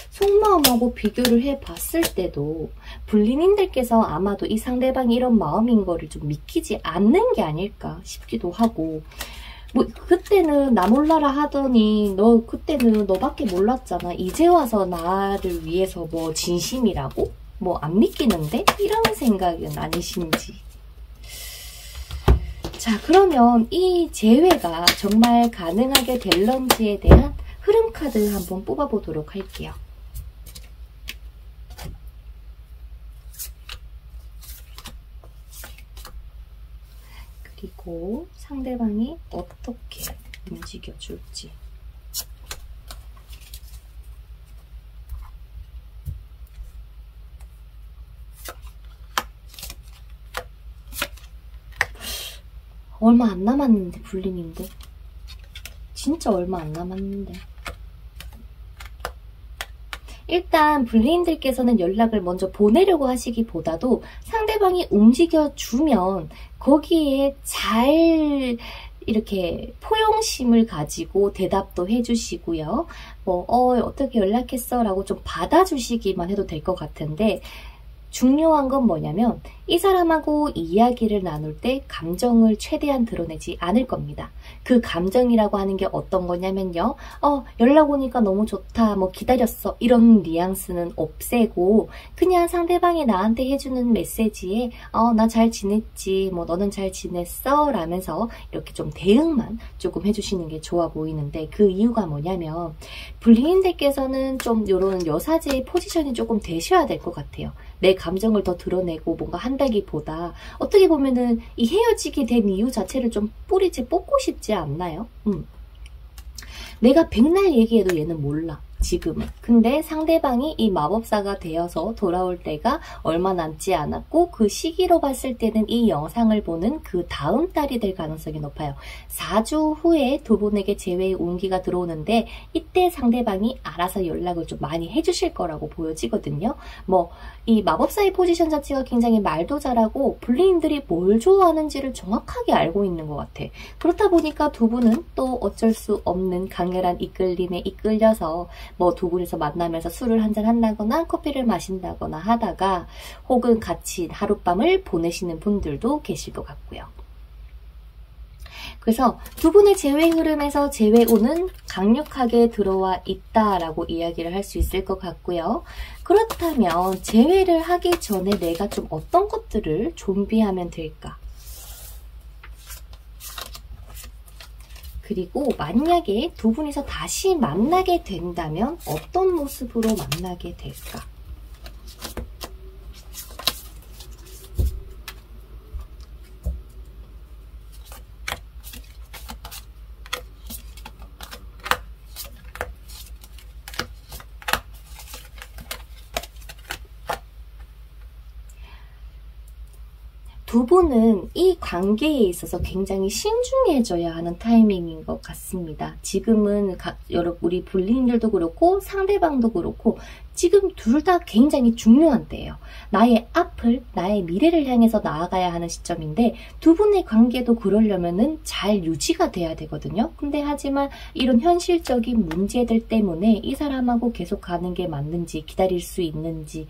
속마음하고 비교를 해봤을 때도 불리님들께서 아마도 이 상대방이 이런 마음인 거를 좀 믿기지 않는 게 아닐까 싶기도 하고, 뭐 그때는 나 몰라라 하더니 너 그때는 너밖에 몰랐잖아. 이제 와서 나를 위해서 뭐 진심이라고? 뭐 안 믿기는데? 이런 생각은 아니신지. 자, 그러면 이 재회가 정말 가능하게 될런지에 대한 흐름 카드 한번 뽑아보도록 할게요. 그리고 상대방이 어떻게 움직여줄지. 얼마 안 남았는데, 불림인데. 진짜 얼마 안 남았는데. 일단 불리인들께서는 연락을 먼저 보내려고 하시기보다도 상대방이 움직여주면 거기에 잘 이렇게 포용심을 가지고 대답도 해주시고요. 뭐 어떻게 연락했어? 라고 좀 받아주시기만 해도 될 것 같은데, 중요한 건 뭐냐면 이 사람하고 이야기를 나눌 때 감정을 최대한 드러내지 않을 겁니다. 그 감정이라고 하는 게 어떤 거냐면요. 연락 오니까 너무 좋다, 뭐 기다렸어, 이런 뉘앙스는 없애고 그냥 상대방이 나한테 해주는 메시지에 나 잘 지냈지, 뭐 너는 잘 지냈어? 라면서 이렇게 좀 대응만 조금 해주시는 게 좋아 보이는데, 그 이유가 뭐냐면 불리인들께서는 좀 이런 여사제의 포지션이 조금 되셔야 될 것 같아요. 내 감정을 더 드러내고 뭔가 한다기보다 어떻게 보면은 이 헤어지게 된 이유 자체를 좀 뿌리째 뽑고 싶지 않나요? 내가 백날 얘기해도 얘는 몰라, 지금은. 근데 상대방이 이 마법사가 되어서 돌아올 때가 얼마 남지 않았고, 그 시기로 봤을 때는 이 영상을 보는 그 다음 달이 될 가능성이 높아요. 4주 후에 두 분에게 재회의 온기가 들어오는데, 이때 상대방이 알아서 연락을 좀 많이 해주실 거라고 보여지거든요. 뭐 이 마법사의 포지션 자체가 굉장히 말도 잘하고 불리인들이 뭘 좋아하는지를 정확하게 알고 있는 것 같아. 그렇다 보니까 두 분은 또 어쩔 수 없는 강렬한 이끌림에 이끌려서 뭐 두 분이서 만나면서 술을 한잔 한다거나 커피를 마신다거나 하다가 혹은 같이 하룻밤을 보내시는 분들도 계실 것 같고요. 그래서 두 분의 재회 흐름에서 재회운은 강력하게 들어와 있다라고 이야기를 할 수 있을 것 같고요. 그렇다면 재회를 하기 전에 내가 좀 어떤 것들을 준비하면 될까? 그리고 만약에 두 분이서 다시 만나게 된다면 어떤 모습으로 만나게 될까? 두 분은 이 관계에 있어서 굉장히 신중해져야 하는 타이밍인 것 같습니다. 지금은 우리 불리인들도 그렇고 상대방도 그렇고 지금 둘 다 굉장히 중요한 때예요. 나의 앞을, 나의 미래를 향해서 나아가야 하는 시점인데 두 분의 관계도 그러려면은 잘 유지가 돼야 되거든요. 근데 하지만 이런 현실적인 문제들 때문에 이 사람하고 계속 가는 게 맞는지, 기다릴 수 있는지,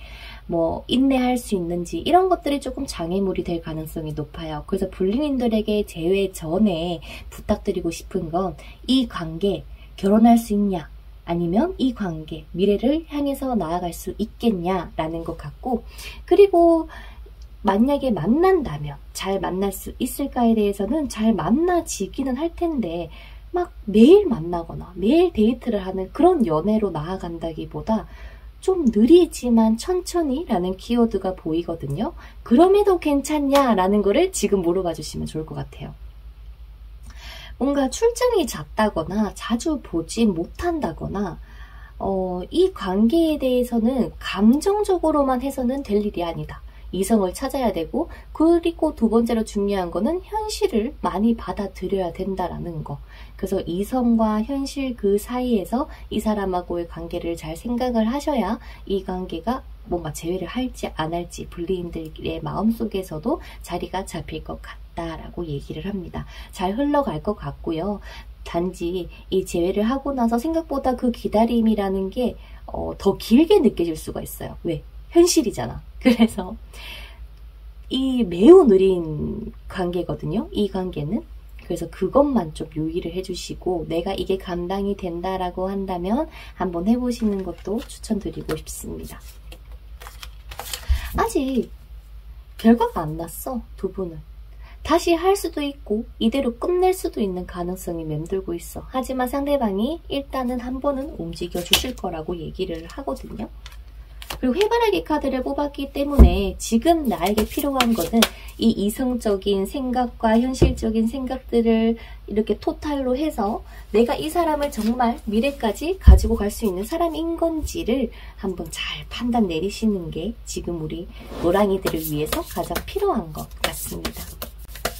뭐 인내할 수 있는지, 이런 것들이 조금 장애물이 될 가능성이 높아요. 그래서 불리인들에게 재회 전에 부탁드리고 싶은 건 이 관계 결혼할 수 있냐, 아니면 이 관계 미래를 향해서 나아갈 수 있겠냐라는 것 같고, 그리고 만약에 만난다면 잘 만날 수 있을까에 대해서는 잘 만나지기는 할 텐데 막 매일 만나거나 매일 데이트를 하는 그런 연애로 나아간다기보다 좀 느리지만 천천히 라는 키워드가 보이거든요. 그럼에도 괜찮냐 라는 거를 지금 물어봐 주시면 좋을 것 같아요. 뭔가 출장이 잦다거나 자주 보지 못한다거나 이 관계에 대해서는 감정적으로만 해서는 될 일이 아니다. 이성을 찾아야 되고, 그리고 두 번째로 중요한 거는 현실을 많이 받아들여야 된다라는 거. 그래서 이성과 현실 그 사이에서 이 사람하고의 관계를 잘 생각을 하셔야 이 관계가 뭔가 재회를 할지 안 할지 불리인들의 마음속에서도 자리가 잡힐 것 같다라고 얘기를 합니다. 잘 흘러갈 것 같고요. 단지 이 재회를 하고 나서 생각보다 그 기다림이라는 게 더 길게 느껴질 수가 있어요. 왜? 현실이잖아. 그래서 이 매우 느린 관계거든요. 이 관계는. 그래서 그것만 좀 유의를 해주시고, 내가 이게 감당이 된다라고 한다면 한번 해보시는 것도 추천드리고 싶습니다. 아직 결과가 안 났어, 두 분은. 다시 할 수도 있고 이대로 끝낼 수도 있는 가능성이 맴돌고 있어. 하지만 상대방이 일단은 한 번은 움직여 주실 거라고 얘기를 하거든요. 그리고 해바라기 카드를 뽑았기 때문에 지금 나에게 필요한 것은 이 이성적인 생각과 현실적인 생각들을 이렇게 토탈로 해서 내가 이 사람을 정말 미래까지 가지고 갈 수 있는 사람인 건지를 한번 잘 판단 내리시는 게 지금 우리 노랑이들을 위해서 가장 필요한 것 같습니다.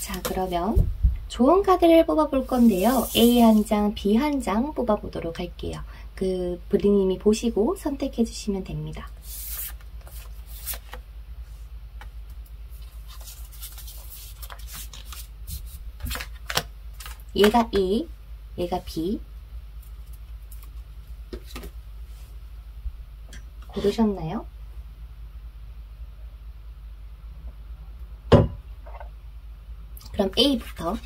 자, 그러면 좋은 카드를 뽑아볼 건데요. A 한 장, B 한 장 뽑아보도록 할게요. 그 브리님이 보시고 선택해 주시면 됩니다. 얘가 A, 얘가 B. 고르셨나요? 그럼 A부터.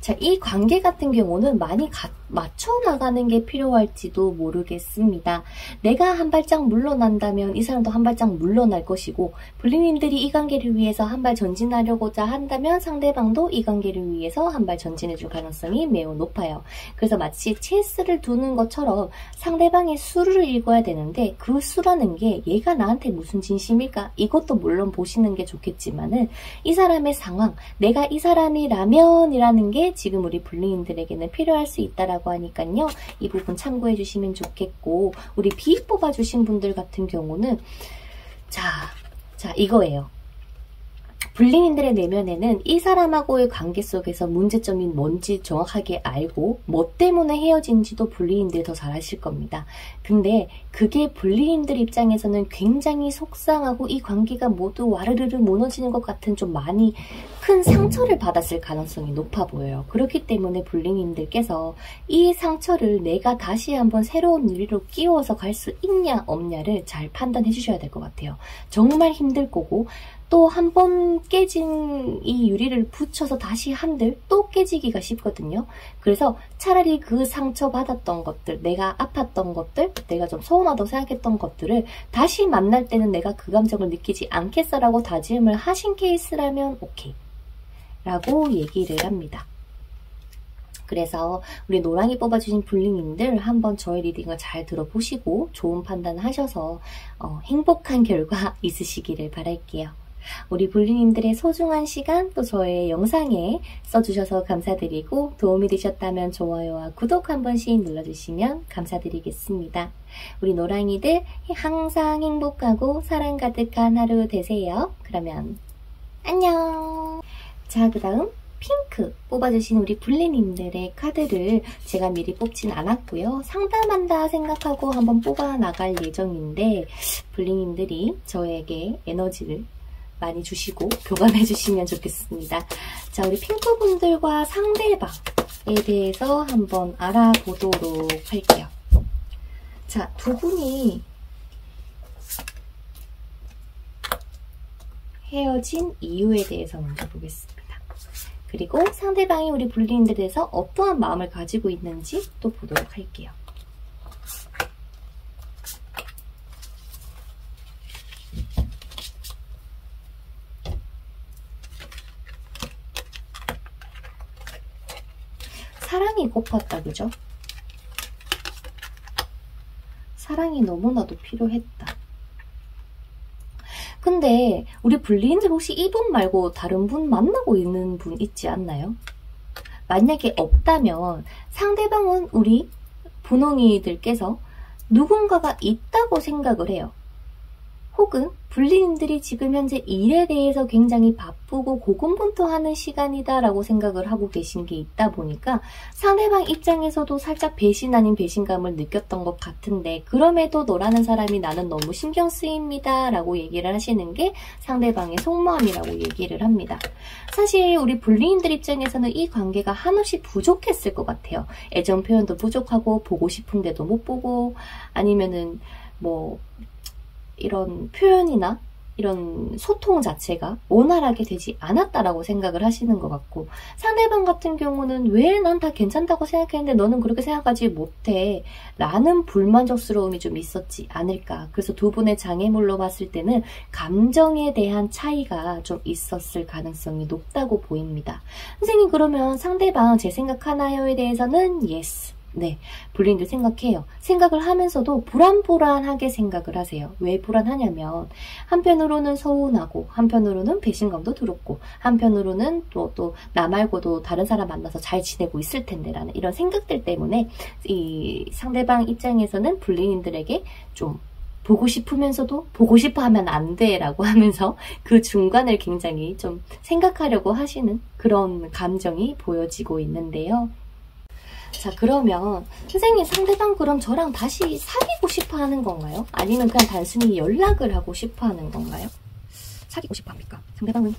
자, 이 관계 같은 경우는 많이 맞춰 나가는 게 필요할지도 모르겠습니다. 내가 한 발짝 물러난다면 이 사람도 한 발짝 물러날 것이고, 블리님들이 이 관계를 위해서 한 발 전진하려고자 한다면 상대방도 이 관계를 위해서 한 발 전진해 줄 가능성이 매우 높아요. 그래서 마치 체스를 두는 것처럼 상대방의 수를 읽어야 되는데, 그 수라는 게 얘가 나한테 무슨 진심일까? 이것도 물론 보시는 게 좋겠지만은 이 사람의 상황, 내가 이 사람이라면이라는 게 지금 우리 블리인들에게는 필요할 수 있다라고 하니까요. 이 부분 참고해 주시면 좋겠고, 우리 B 뽑아주신 분들 같은 경우는 자 이거예요. 블링인들의 내면에는 이 사람하고의 관계 속에서 문제점이 뭔지 정확하게 알고 뭐 때문에 헤어진지도 블링인들이 더 잘 아실 겁니다. 근데 그게 블링인들 입장에서는 굉장히 속상하고 이 관계가 모두 와르르르 무너지는 것 같은 좀 많이 큰 상처를 받았을 가능성이 높아 보여요. 그렇기 때문에 블링인들께서 이 상처를 내가 다시 한번 새로운 유리로 끼워서 갈 수 있냐 없냐를 잘 판단해 주셔야 될 것 같아요. 정말 힘들 거고, 또 한 번 깨진 이 유리를 붙여서 다시 한들 또 깨지기가 쉽거든요. 그래서 차라리 그 상처받았던 것들, 내가 아팠던 것들, 내가 좀 서운하다고 생각했던 것들을 다시 만날 때는 내가 그 감정을 느끼지 않겠어라고 다짐을 하신 케이스라면 오케이 라고 얘기를 합니다. 그래서 우리 노랑이 뽑아주신 블링님들 한번 저의 리딩을 잘 들어보시고 좋은 판단 하셔서 행복한 결과 있으시기를 바랄게요. 우리 블리님들의 소중한 시간 또 저의 영상에 써주셔서 감사드리고, 도움이 되셨다면 좋아요와 구독 한 번씩 눌러주시면 감사드리겠습니다. 우리 노랑이들 항상 행복하고 사랑 가득한 하루 되세요. 그러면 안녕. 자, 그 다음 핑크 뽑아주신 우리 블리님들의 카드를 제가 미리 뽑진 않았고요. 상담한다 생각하고 한번 뽑아 나갈 예정인데, 블리님들이 저에게 에너지를 많이 주시고 교감해 주시면 좋겠습니다. 자, 우리 핑크분들과 상대방에 대해서 한번 알아보도록 할게요. 자, 두 분이 헤어진 이유에 대해서 먼저 보겠습니다. 그리고 상대방이 우리 블리인들에 대해서 어떠한 마음을 가지고 있는지 또 보도록 할게요. 사랑이 고팠다, 그죠? 사랑이 너무나도 필요했다. 근데 우리 불리인들 혹시 이분 말고 다른 분 만나고 있는 분 있지 않나요? 만약에 없다면 상대방은 우리 분홍이들께서 누군가가 있다고 생각을 해요. 혹은 불리님들이 지금 현재 일에 대해서 굉장히 바쁘고 고군분투하는 시간이다 라고 생각을 하고 계신 게 있다 보니까 상대방 입장에서도 살짝 배신 아닌 배신감을 느꼈던 것 같은데, 그럼에도 너라는 사람이 나는 너무 신경 쓰입니다 라고 얘기를 하시는 게 상대방의 속마음이라고 얘기를 합니다. 사실 우리 불리인들 입장에서는 이 관계가 한없이 부족했을 것 같아요. 애정 표현도 부족하고 보고 싶은데도 못 보고, 아니면은 뭐 이런 표현이나 이런 소통 자체가 원활하게 되지 않았다라고 생각을 하시는 것 같고, 상대방 같은 경우는 왜 난 다 괜찮다고 생각했는데 너는 그렇게 생각하지 못해 라는 불만족스러움이 좀 있었지 않을까. 그래서 두 분의 장애물로 봤을 때는 감정에 대한 차이가 좀 있었을 가능성이 높다고 보입니다. 선생님, 그러면 상대방 제 생각하나요에 대해서는 yes. 네, 불리인들 생각해요. 생각을 하면서도 불안불안하게 생각을 하세요. 왜 불안하냐면 한편으로는 서운하고, 한편으로는 배신감도 들었고, 한편으로는 또 나 말고도 다른 사람 만나서 잘 지내고 있을 텐데 라는 이런 생각들 때문에 이 상대방 입장에서는 불리인들에게 좀 보고 싶으면서도 보고 싶어 하면 안 돼 라고 하면서 그 중간을 굉장히 좀 생각하려고 하시는 그런 감정이 보여지고 있는데요. 자, 그러면 선생님, 상대방 그럼 저랑 다시 사귀고 싶어 하는 건가요? 아니면 그냥 단순히 연락을 하고 싶어 하는 건가요? 사귀고 싶어 합니까? 상대방은?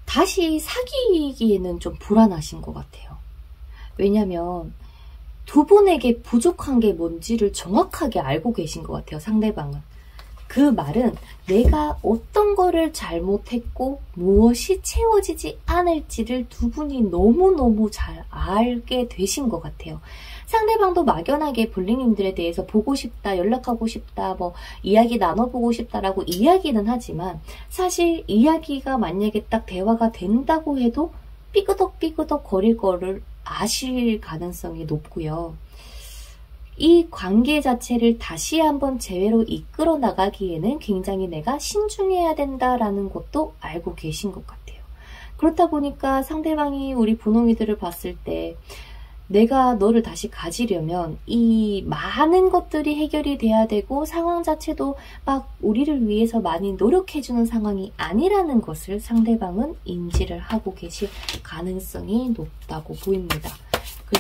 다시 사귀기에는 좀 불안하신 것 같아요. 왜냐면 두 분에게 부족한 게 뭔지를 정확하게 알고 계신 것 같아요, 상대방은. 그 말은 내가 어떤 거를 잘못했고 무엇이 채워지지 않을지를 두 분이 너무너무 잘 알게 되신 것 같아요. 상대방도 막연하게 불리님들에 대해서 보고 싶다, 연락하고 싶다, 뭐 이야기 나눠보고 싶다라고 이야기는 하지만 사실 이야기가 만약에 딱 대화가 된다고 해도 삐그덕삐그덕 거릴 거를 아실 가능성이 높고요. 이 관계 자체를 다시 한번 재회로 이끌어 나가기에는 굉장히 내가 신중해야 된다라는 것도 알고 계신 것 같아요. 그렇다 보니까 상대방이 우리 분홍이들을 봤을 때 내가 너를 다시 가지려면 이 많은 것들이 해결이 돼야 되고 상황 자체도 막 우리를 위해서 많이 노력해주는 상황이 아니라는 것을 상대방은 인지를 하고 계실 가능성이 높다고 보입니다.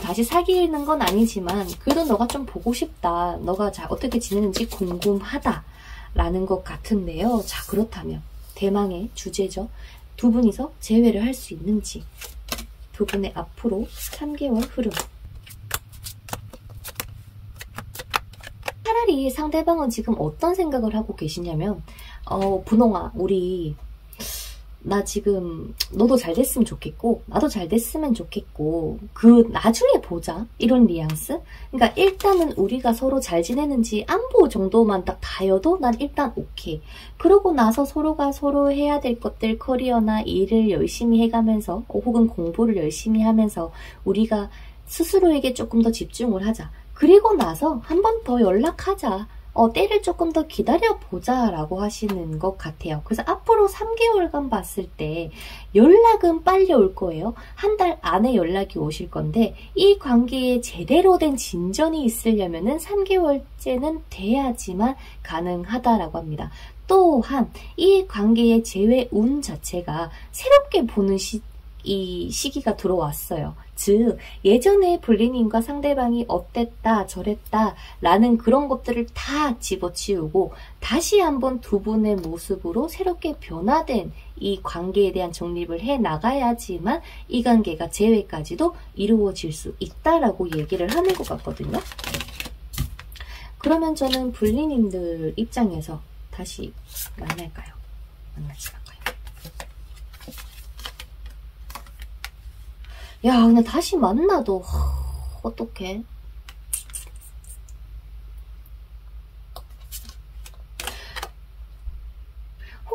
다시 사귀는 건 아니지만 그래도 너가 좀 보고 싶다, 너가 어떻게 지내는지 궁금하다 라는 것 같은데요. 자, 그렇다면 대망의 주제죠. 두 분이서 재회를 할 수 있는지, 두 분의 앞으로 3개월 흐름. 차라리 상대방은 지금 어떤 생각을 하고 계시냐면 분홍아, 우리 나 지금 너도 잘 됐으면 좋겠고 나도 잘 됐으면 좋겠고 그 나중에 보자, 이런 뉘앙스. 그러니까 일단은 우리가 서로 잘 지내는지 안부 정도만 딱 다여도 난 일단 오케이. 그러고 나서 서로가 서로 해야 될 것들, 커리어나 일을 열심히 해가면서 혹은 공부를 열심히 하면서 우리가 스스로에게 조금 더 집중을 하자. 그리고 나서 한 번 더 연락하자, 때를 조금 더 기다려보자 라고 하시는 것 같아요. 그래서 앞으로 3개월간 봤을 때 연락은 빨리 올 거예요. 한 달 안에 연락이 오실 건데 이 관계에 제대로 된 진전이 있으려면은 3개월째는 돼야지만 가능하다라고 합니다. 또한 이 관계의 재회 운 자체가 새롭게 보는 이 시기가 들어왔어요. 즉 예전에 불리님과 상대방이 어땠다 저랬다 라는 그런 것들을 다 집어치우고 다시 한번 두 분의 모습으로 새롭게 변화된 이 관계에 대한 정립을 해 나가야지만 이 관계가 재회까지도 이루어질 수 있다라고 얘기를 하는 것 같거든요. 그러면 저는 불리님들 입장에서 다시 만날까요? 만나지 말까요? 야, 근데 다시 만나도 어떡해?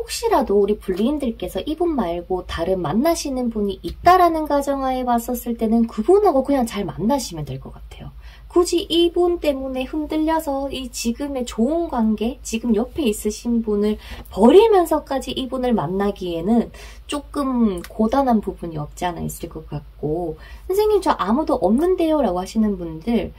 혹시라도 우리 불리인들께서 이분 말고 다른 만나시는 분이 있다라는 가정하에 봤었을 때는 그분하고 그냥 잘 만나시면 될 것 같아요. 굳이 이분 때문에 흔들려서 이 지금의 좋은 관계, 지금 옆에 있으신 분을 버리면서까지 이분을 만나기에는 조금 고단한 부분이 없지 않아 있을 것 같고, 선생님 저 아무도 없는데요 라고 하시는 분들,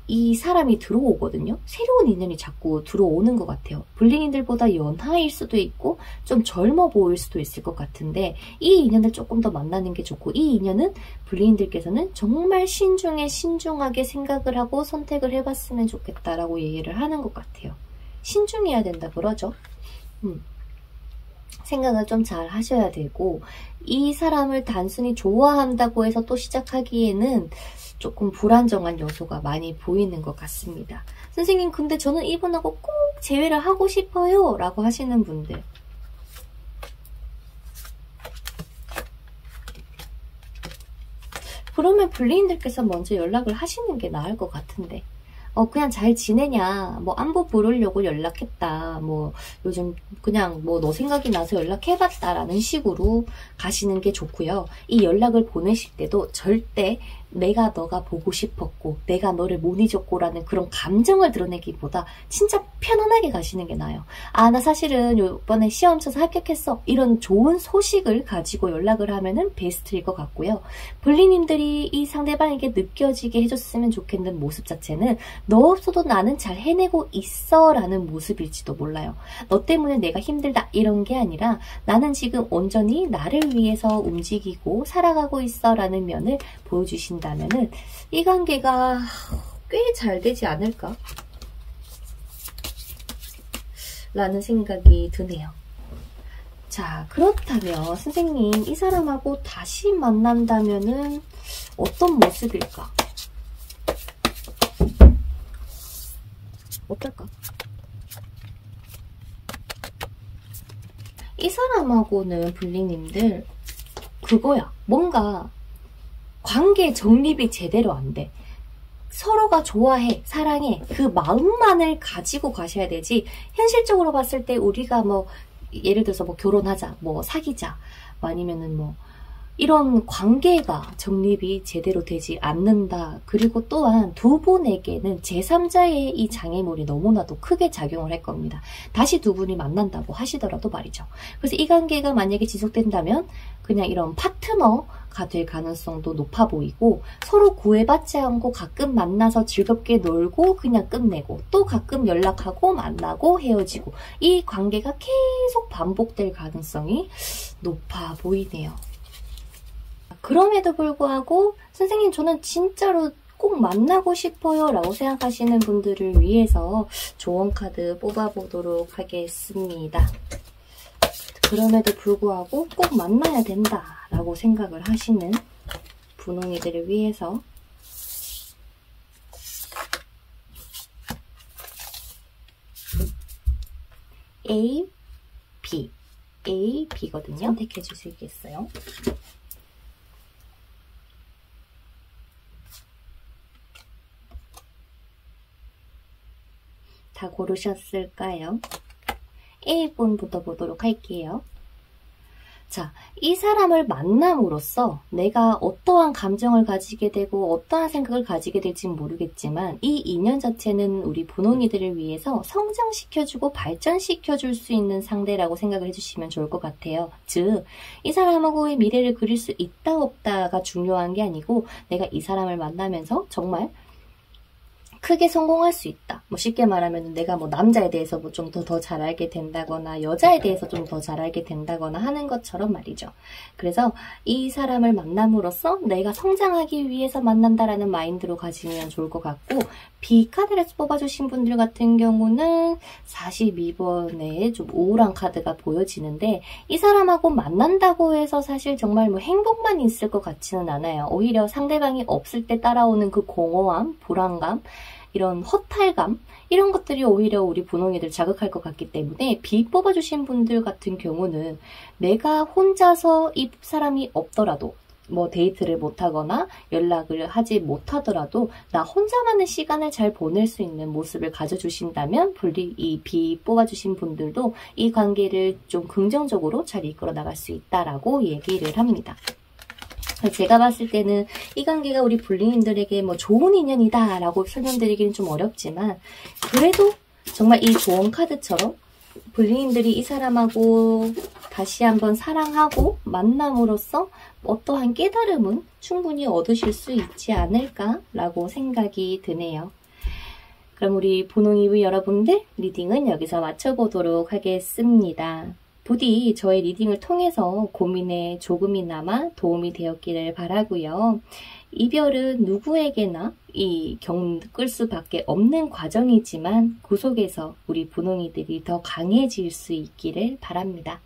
이 사람이 들어오거든요. 새로운 인연이 자꾸 들어오는 것 같아요. 불링인들보다 연하일 수도 있고 좀 젊어 보일 수도 있을 것 같은데, 이 인연을 조금 더 만나는 게 좋고, 이 인연은 불링인들께서는 정말 신중하게 생각을 하고 선택을 해봤으면 좋겠다라고 얘기를 하는 것 같아요. 신중해야 된다 그러죠. 생각을 좀 잘 하셔야 되고, 이 사람을 단순히 좋아한다고 해서 또 시작하기에는 조금 불안정한 요소가 많이 보이는 것 같습니다. 선생님 근데 저는 이분하고 꼭 재회를 하고 싶어요 라고 하시는 분들, 그러면 불리인들께서 먼저 연락을 하시는 게 나을 것 같은데, 그냥 잘 지내냐, 뭐 안부 부르려고 연락했다, 뭐 요즘 그냥 뭐 너 생각이 나서 연락해봤다 라는 식으로 가시는 게 좋고요. 이 연락을 보내실 때도 절대 내가 너가 보고 싶었고 내가 너를 못 잊었고 라는 그런 감정을 드러내기보다 진짜 편안하게 가시는 게 나아요. 아, 나 사실은 이번에 시험 쳐서 합격했어, 이런 좋은 소식을 가지고 연락을 하면은 베스트일 것 같고요. 불리님들이 이 상대방에게 느껴지게 해줬으면 좋겠는 모습 자체는 너 없어도 나는 잘 해내고 있어 라는 모습일지도 몰라요. 너 때문에 내가 힘들다 이런 게 아니라 나는 지금 온전히 나를 위해서 움직이고 살아가고 있어 라는 면을 보여주신다면은 이 관계가 꽤 잘 되지 않을까 라는 생각이 드네요. 자, 그렇다면 선생님 이 사람하고 다시 만난다면은 어떤 모습일까? 어떨까? 이 사람하고는 불리님들 그거야. 뭔가 관계 정립이 제대로 안 돼. 서로가 좋아해, 사랑해, 그 마음만을 가지고 가셔야 되지, 현실적으로 봤을 때 우리가 뭐 예를 들어서 뭐 결혼하자, 뭐 사귀자, 뭐 아니면은 뭐 이런 관계가 정립이 제대로 되지 않는다. 그리고 또한 두 분에게는 제3자의 이 장애물이 너무나도 크게 작용을 할 겁니다. 다시 두 분이 만난다고 하시더라도 말이죠. 그래서 이 관계가 만약에 지속된다면 그냥 이런 파트너가 될 가능성도 높아 보이고, 서로 구애받지 않고 가끔 만나서 즐겁게 놀고 그냥 끝내고 또 가끔 연락하고 만나고 헤어지고, 이 관계가 계속 반복될 가능성이 높아 보이네요. 그럼에도 불구하고 선생님 저는 진짜로 꼭 만나고 싶어요 라고 생각하시는 분들을 위해서 조언 카드 뽑아보도록 하겠습니다. 그럼에도 불구하고 꼭 만나야 된다 라고 생각을 하시는 분홍이들을 위해서 A, B, A, B거든요. 선택해 주시겠어요? 다 고르셨을까요? A분부터 보도록 할게요. 자, 이 사람을 만남으로써 내가 어떠한 감정을 가지게 되고 어떠한 생각을 가지게 될지 모르겠지만, 이 인연 자체는 우리 분홍이들을 위해서 성장시켜주고 발전시켜줄 수 있는 상대라고 생각을 해주시면 좋을 것 같아요. 즉, 이 사람하고의 미래를 그릴 수 있다 없다가 중요한 게 아니고, 내가 이 사람을 만나면서 정말 크게 성공할 수 있다. 뭐 쉽게 말하면 내가 뭐 남자에 대해서 뭐 좀 더 잘 알게 된다거나 여자에 대해서 좀 더 잘 알게 된다거나 하는 것처럼 말이죠. 그래서 이 사람을 만남으로써 내가 성장하기 위해서 만난다라는 마인드로 가지면 좋을 것 같고, B카드를 뽑아주신 분들 같은 경우는 42번에 좀 우울한 카드가 보여지는데, 이 사람하고 만난다고 해서 사실 정말 뭐 행복만 있을 것 같지는 않아요. 오히려 상대방이 없을 때 따라오는 그 공허함, 불안감, 이런 허탈감, 이런 것들이 오히려 우리 분홍이들 자극할 것 같기 때문에 B 뽑아주신 분들 같은 경우는 내가 혼자서 이 사람이 없더라도 뭐 데이트를 못하거나 연락을 하지 못하더라도 나 혼자만의 시간을 잘 보낼 수 있는 모습을 가져주신다면 이 B 뽑아주신 분들도 이 관계를 좀 긍정적으로 잘 이끌어 나갈 수 있다라고 얘기를 합니다. 제가 봤을 때는 이 관계가 우리 불리님들에게 뭐 좋은 인연이다 라고 설명드리기는 좀 어렵지만, 그래도 정말 이 조언 카드처럼 불리님들이 이 사람하고 다시 한번 사랑하고 만남으로써 어떠한 깨달음은 충분히 얻으실 수 있지 않을까라고 생각이 드네요. 그럼 우리 보농이브 여러분들 리딩은 여기서 마쳐보도록 하겠습니다. 부디 저의 리딩을 통해서 고민에 조금이나마 도움이 되었기를 바라고요. 이별은 누구에게나 겪을 수밖에 없는 과정이지만 그 속에서 우리 분홍이들이 더 강해질 수 있기를 바랍니다.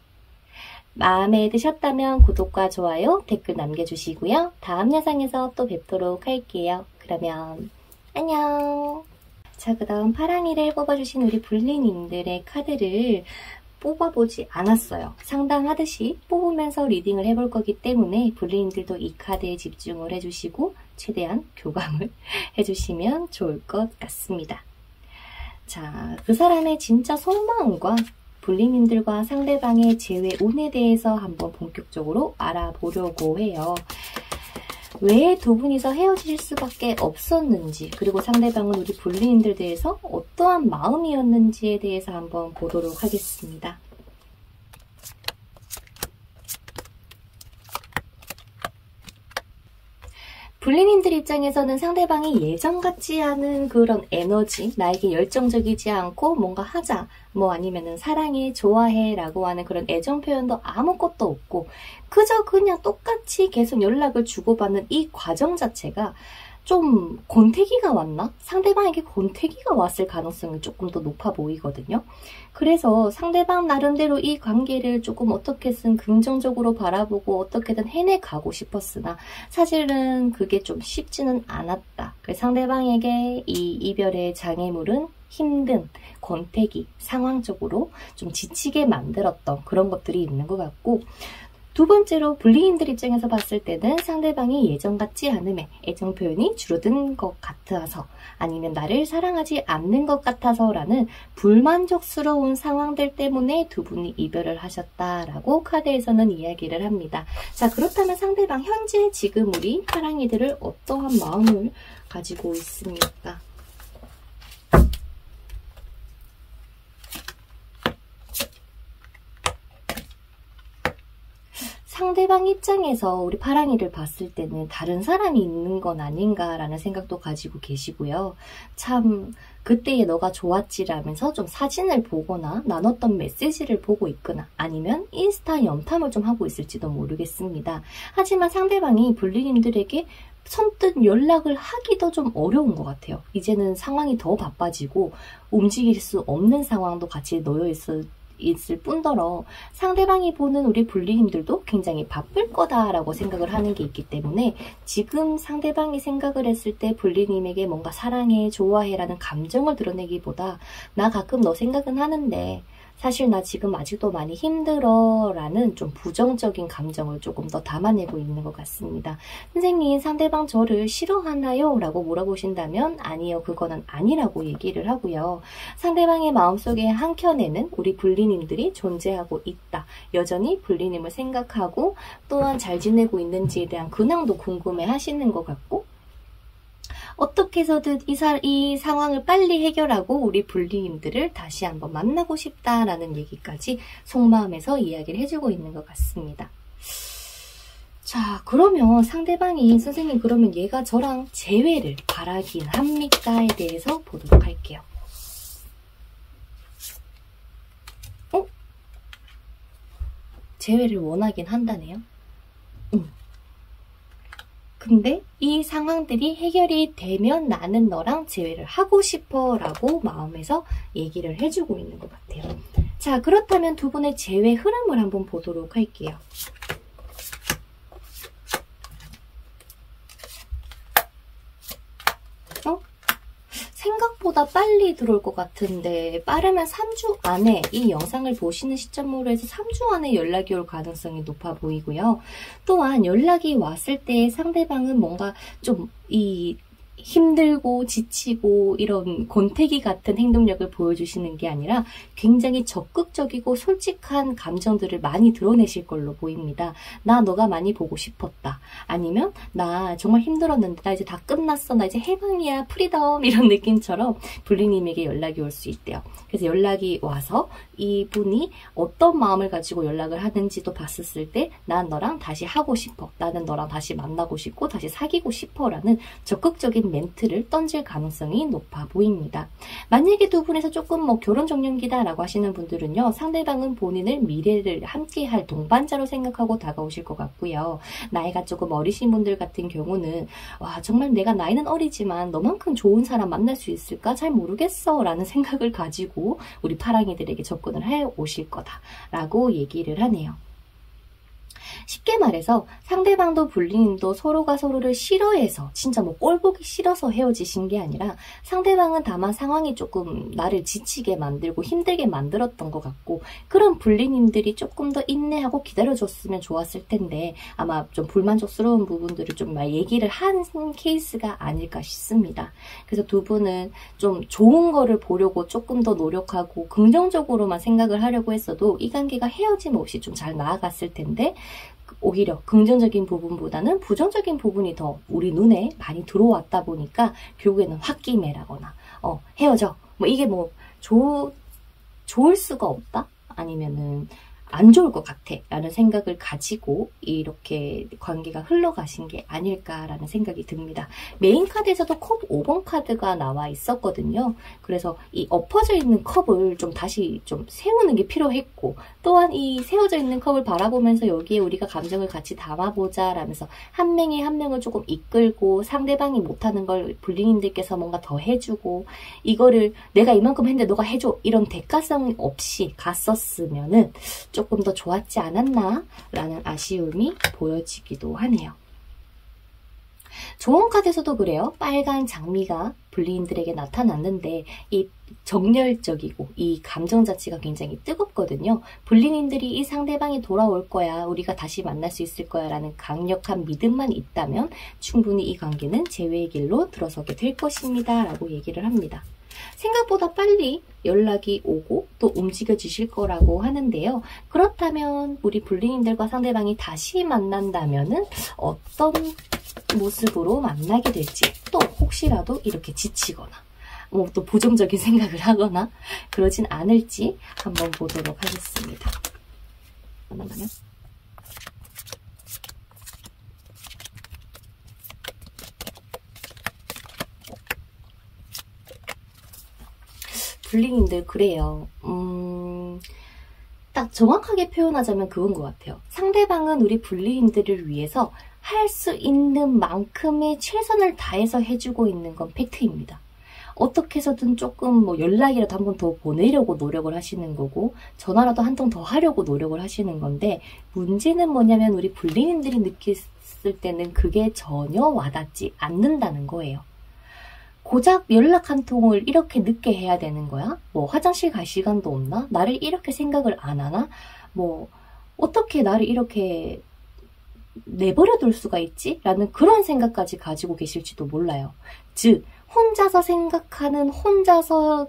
마음에 드셨다면 구독과 좋아요, 댓글 남겨주시고요. 다음 영상에서 또 뵙도록 할게요. 그러면 안녕. 자, 그 다음 파랑이를 뽑아주신 우리 불리님들의 카드를 뽑아보지 않았어요. 상담하듯이 뽑으면서 리딩을 해볼 거기 때문에 불리님들도 이 카드에 집중을 해주시고 최대한 교감을 해주시면 좋을 것 같습니다. 자, 그 사람의 진짜 속마음과 불리님들과 상대방의 재회 운에 대해서 한번 본격적으로 알아보려고 해요. 왜 두 분이서 헤어질 수밖에 없었는지, 그리고 상대방은 우리 불리님들 대해서 어떠한 마음이었는지에 대해서 한번 보도록 하겠습니다. 불리님들 입장에서는 상대방이 예전 같지 않은 그런 에너지, 나에게 열정적이지 않고 뭔가 하자, 뭐 아니면은 사랑해, 좋아해 라고 하는 그런 애정 표현도 아무것도 없고 그저 그냥 똑같이 계속 연락을 주고받는 이 과정 자체가 좀 권태기가 왔나? 상대방에게 권태기가 왔을 가능성이 조금 더 높아 보이거든요. 그래서 상대방 나름대로 이 관계를 조금 어떻게든 긍정적으로 바라보고 어떻게든 해내가고 싶었으나 사실은 그게 좀 쉽지는 않았다. 그래서 상대방에게 이 이별의 장애물은 힘든, 권태기, 상황적으로 좀 지치게 만들었던 그런 것들이 있는 것 같고, 두 번째로 불리님들 입장에서 봤을 때는 상대방이 예전 같지 않음에 애정 표현이 줄어든 것 같아서, 아니면 나를 사랑하지 않는 것 같아서 라는 불만족스러운 상황들 때문에 두 분이 이별을 하셨다라고 카드에서는 이야기를 합니다. 자, 그렇다면 상대방 현재 지금 우리 파랑이들을 어떠한 마음을 가지고 있습니까? 상대방 입장에서 우리 파랑이를 봤을 때는 다른 사람이 있는 건 아닌가라는 생각도 가지고 계시고요. 참 그때의 너가 좋았지라면서 좀 사진을 보거나 나눴던 메시지를 보고 있거나 아니면 인스타 염탐을 좀 하고 있을지도 모르겠습니다. 하지만 상대방이 불리님들에게 선뜻 연락을 하기도 좀 어려운 것 같아요. 이제는 상황이 더 바빠지고 움직일 수 없는 상황도 같이 놓여 있을 뿐더러 상대방이 보는 우리 불리님들도 굉장히 바쁠 거다라고 생각을 하는 게 있기 때문에 지금 상대방이 생각을 했을 때 불리님에게 뭔가 사랑해, 좋아해 라는 감정을 드러내기보다 나 가끔 너 생각은 하는데 사실 나 지금 아직도 많이 힘들어 라는 좀 부정적인 감정을 조금 더 담아내고 있는 것 같습니다. 선생님, 상대방 저를 싫어하나요? 라고 물어보신다면 아니요, 그거는 아니라고 얘기를 하고요. 상대방의 마음속에 한켠에는 우리 불리님들이 존재하고 있다. 여전히 불리님을 생각하고 또한 잘 지내고 있는지에 대한 근황도 궁금해 하시는 것 같고, 어떻게 해서든 이 상황을 빨리 해결하고 우리 불리님들을 다시 한번 만나고 싶다라는 얘기까지 속마음에서 이야기를 해주고 있는 것 같습니다. 자, 그러면 상대방이 선생님 그러면 얘가 저랑 재회를 바라긴 합니까?에 대해서 보도록 할게요. 재회를 원하긴 한다네요. 근데 이 상황들이 해결이 되면 나는 너랑 재회를 하고 싶어 라고 마음에서 얘기를 해주고 있는 것 같아요. 자, 그렇다면 두 분의 재회 흐름을 한번 보도록 할게요. 생각보다 빨리 들어올 것 같은데 빠르면 3주 안에 이 영상을 보시는 시점으로 해서 3주 안에 연락이 올 가능성이 높아 보이고요. 또한 연락이 왔을 때 상대방은 뭔가 좀 힘들고 지치고 이런 권태기 같은 행동력을 보여주시는 게 아니라 굉장히 적극적이고 솔직한 감정들을 많이 드러내실 걸로 보입니다. 나 너가 많이 보고 싶었다. 아니면 나 정말 힘들었는데 나 이제 다 끝났어. 나 이제 해방이야. 프리덤 이런 느낌처럼 블리님에게 연락이 올 수 있대요. 그래서 연락이 와서 이분이 어떤 마음을 가지고 연락을 하는지도 봤었을 때 난 너랑 다시 하고 싶어. 나는 너랑 다시 만나고 싶고 다시 사귀고 싶어 라는 적극적인 멘트를 던질 가능성이 높아 보입니다. 만약에 두 분에서 조금 결혼 정년기다 라고 하시는 분들은요. 상대방은 본인을 미래를 함께할 동반자로 생각하고 다가오실 것 같고요. 나이가 조금 어리신 분들 같은 경우는 와 정말 내가 나이는 어리지만 너만큼 좋은 사람 만날 수 있을까? 잘 모르겠어 라는 생각을 가지고 우리 파랑이들에게 접근을 해 오실 거다 라고 얘기를 하네요. 쉽게 말해서 상대방도 블리님도 서로가 서로를 싫어해서 진짜 꼴보기 싫어서 헤어지신 게 아니라 상대방은 다만 상황이 조금 나를 지치게 만들고 힘들게 만들었던 것 같고 그런 블리님들이 조금 더 인내하고 기다려줬으면 좋았을 텐데 아마 좀 불만족스러운 부분들을 좀 얘기를 한 케이스가 아닐까 싶습니다. 그래서 두 분은 좀 좋은 거를 보려고 조금 더 노력하고 긍정적으로만 생각을 하려고 했어도 이 관계가 헤어짐 없이 좀 잘 나아갔을 텐데 오히려 긍정적인 부분보다는 부정적인 부분이 더 우리 눈에 많이 들어왔다 보니까 결국에는 홧김에라거나 헤어져 이게 좋을 수가 없다? 아니면은 안 좋을 것 같아 라는 생각을 가지고 이렇게 관계가 흘러가신 게 아닐까라는 생각이 듭니다. 메인 카드에서도 컵 5번 카드가 나와 있었거든요. 그래서 이 엎어져 있는 컵을 좀 다시 좀 세우는 게 필요했고 또한 이 세워져 있는 컵을 바라보면서 여기에 우리가 감정을 같이 담아보자 라면서 한 명이 한 명을 조금 이끌고 상대방이 못하는 걸 블리님들께서 뭔가 더 해주고 이거를 내가 이만큼 했는데 너가 해줘 이런 대가성 없이 갔었으면은 조금 더 좋았지 않았나 라는 아쉬움이 보여지기도 하네요. 좋은 카드에서도 그래요. 빨간 장미가 블리님들에게 나타났는데 이 정열적이고 이 감정 자체가 굉장히 뜨겁거든요. 블리님들이 이 상대방이 돌아올 거야. 우리가 다시 만날 수 있을 거야 라는 강력한 믿음만 있다면 충분히 이 관계는 재회의 길로 들어서게 될 것입니다. 라고 얘기를 합니다. 생각보다 빨리 연락이 오고 또 움직여지실 거라고 하는데요. 그렇다면 우리 블리님들과 상대방이 다시 만난다면은 어떤 모습으로 만나게 될지 또 혹시라도 이렇게 지치거나 또 부정적인 생각을 하거나 그러진 않을지 한번 보도록 하겠습니다. 잠깐만요. 블리님들 그래요. 딱 정확하게 표현하자면 그건 것 같아요. 상대방은 우리 블리님들을 위해서 할 수 있는 만큼의 최선을 다해서 해주고 있는 건 팩트입니다. 어떻게 해서든 조금 연락이라도 한 번 더 보내려고 노력을 하시는 거고 전화라도 한 통 더 하려고 노력을 하시는 건데 문제는 뭐냐면 우리 블리님들이 느꼈을 때는 그게 전혀 와닿지 않는다는 거예요. 고작 연락 한 통을 이렇게 늦게 해야 되는 거야? 화장실 갈 시간도 없나? 나를 이렇게 생각을 안 하나? 어떻게 나를 이렇게 내버려 둘 수가 있지? 라는 그런 생각까지 가지고 계실지도 몰라요. 즉 혼자서 생각하는 혼자서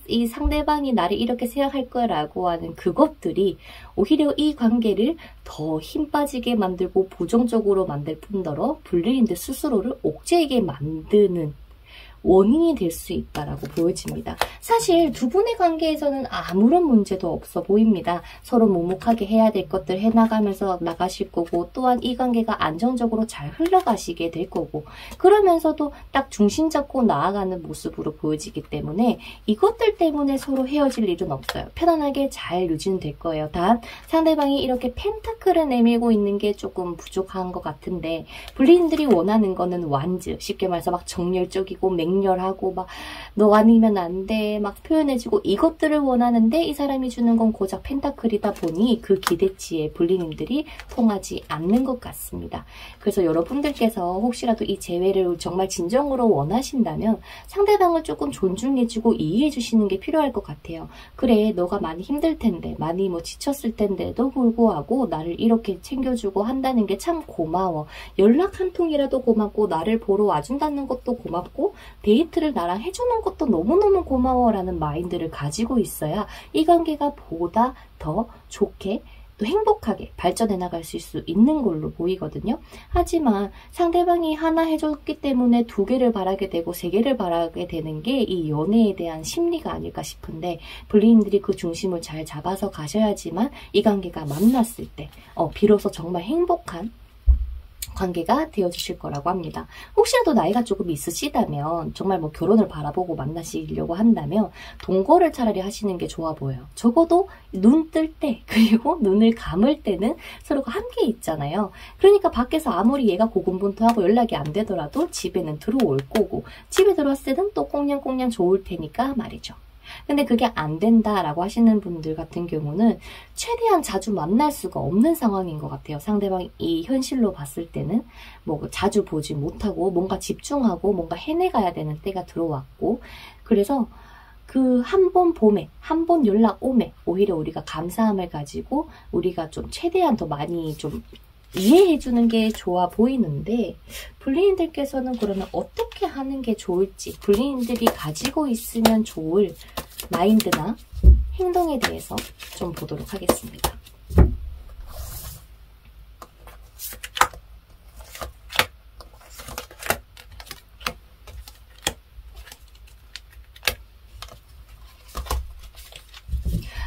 이 상대방이 나를 이렇게 생각할 거라고 하는 그것들이 오히려 이 관계를 더 힘 빠지게 만들고 부정적으로 만들 뿐더러 블리님들 스스로를 옥죄게 만드는 원인이 될 수 있다라고 보여집니다. 사실 두 분의 관계에서는 아무런 문제도 없어 보입니다. 서로 묵묵하게 해야 될 것들 해나가면서 나가실 거고 또한 이 관계가 안정적으로 잘 흘러가시게 될 거고 그러면서도 딱 중심 잡고 나아가는 모습으로 보여지기 때문에 이것들 때문에 서로 헤어질 일은 없어요. 편안하게 잘 유지될 거예요. 단 상대방이 이렇게 펜타클을 내밀고 있는 게 조금 부족한 것 같은데 블리님들이 원하는 거는 완즈, 쉽게 말해서 막 정열적이고 맹렬하고 막 너 아니면 안 돼 막 표현해주고 이것들을 원하는데 이 사람이 주는 건 고작 펜타클이다 보니 그 기대치에 불리님들이 통하지 않는 것 같습니다. 그래서 여러분들께서 혹시라도 이 재회를 정말 진정으로 원하신다면 상대방을 조금 존중해주고 이해해주시는 게 필요할 것 같아요. 그래, 너가 많이 힘들 텐데, 많이 뭐 지쳤을 텐데도 불구하고 나를 이렇게 챙겨주고 한다는 게 참 고마워. 연락 한 통이라도 고맙고, 나를 보러 와준다는 것도 고맙고, 데이트를 나랑 해주는 것도 너무너무 고마워라는 마인드를 가지고 있어야 이 관계가 보다 더 좋게 또 행복하게 발전해 나갈 수 있는 걸로 보이거든요. 하지만 상대방이 하나 해줬기 때문에 두 개를 바라게 되고 세 개를 바라게 되는 게 이 연애에 대한 심리가 아닐까 싶은데 불리님들이 그 중심을 잘 잡아서 가셔야지만 이 관계가 만났을 때 비로소 정말 행복한 관계가 되어주실 거라고 합니다. 혹시라도 나이가 조금 있으시다면 정말 뭐 결혼을 바라보고 만나시려고 한다면 동거를 차라리 하시는 게 좋아 보여요. 적어도 눈 뜰 때 그리고 눈을 감을 때는 서로가 함께 있잖아요. 그러니까 밖에서 아무리 얘가 고군분투하고 연락이 안 되더라도 집에는 들어올 거고 집에 들어왔을 때는 또 꽁냥꽁냥 좋을 테니까 말이죠. 근데 그게 안 된다라고 하시는 분들 같은 경우는 최대한 자주 만날 수가 없는 상황인 것 같아요. 상대방이 현실로 봤을 때는 뭐 자주 보지 못하고 뭔가 집중하고 뭔가 해내가야 되는 때가 들어왔고 그래서 그 한 번 봄에 한 번 연락 오매 오히려 우리가 감사함을 가지고 우리가 좀 최대한 더 많이 좀 이해해주는 게 좋아 보이는데 불리님들께서는 그러면 어떻게 하는 게 좋을지 불리님들이 가지고 있으면 좋을 마인드나 행동에 대해서 좀 보도록 하겠습니다.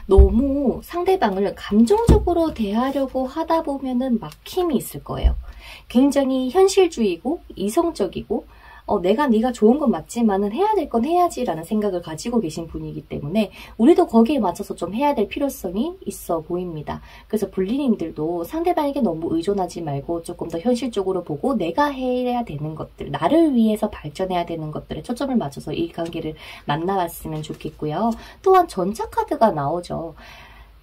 너무 상대방을 감정적으로 대하려고 하다 보면은 막힘이 있을 거예요. 굉장히 현실주의고 이성적이고 네가 좋은 건 맞지만은 해야 될 건 해야지라는 생각을 가지고 계신 분이기 때문에 우리도 거기에 맞춰서 좀 해야 될 필요성이 있어 보입니다. 그래서 불리님들도 상대방에게 너무 의존하지 말고 조금 더 현실적으로 보고 내가 해야 되는 것들, 나를 위해서 발전해야 되는 것들에 초점을 맞춰서 이 관계를 만나봤으면 좋겠고요. 또한 전차 카드가 나오죠.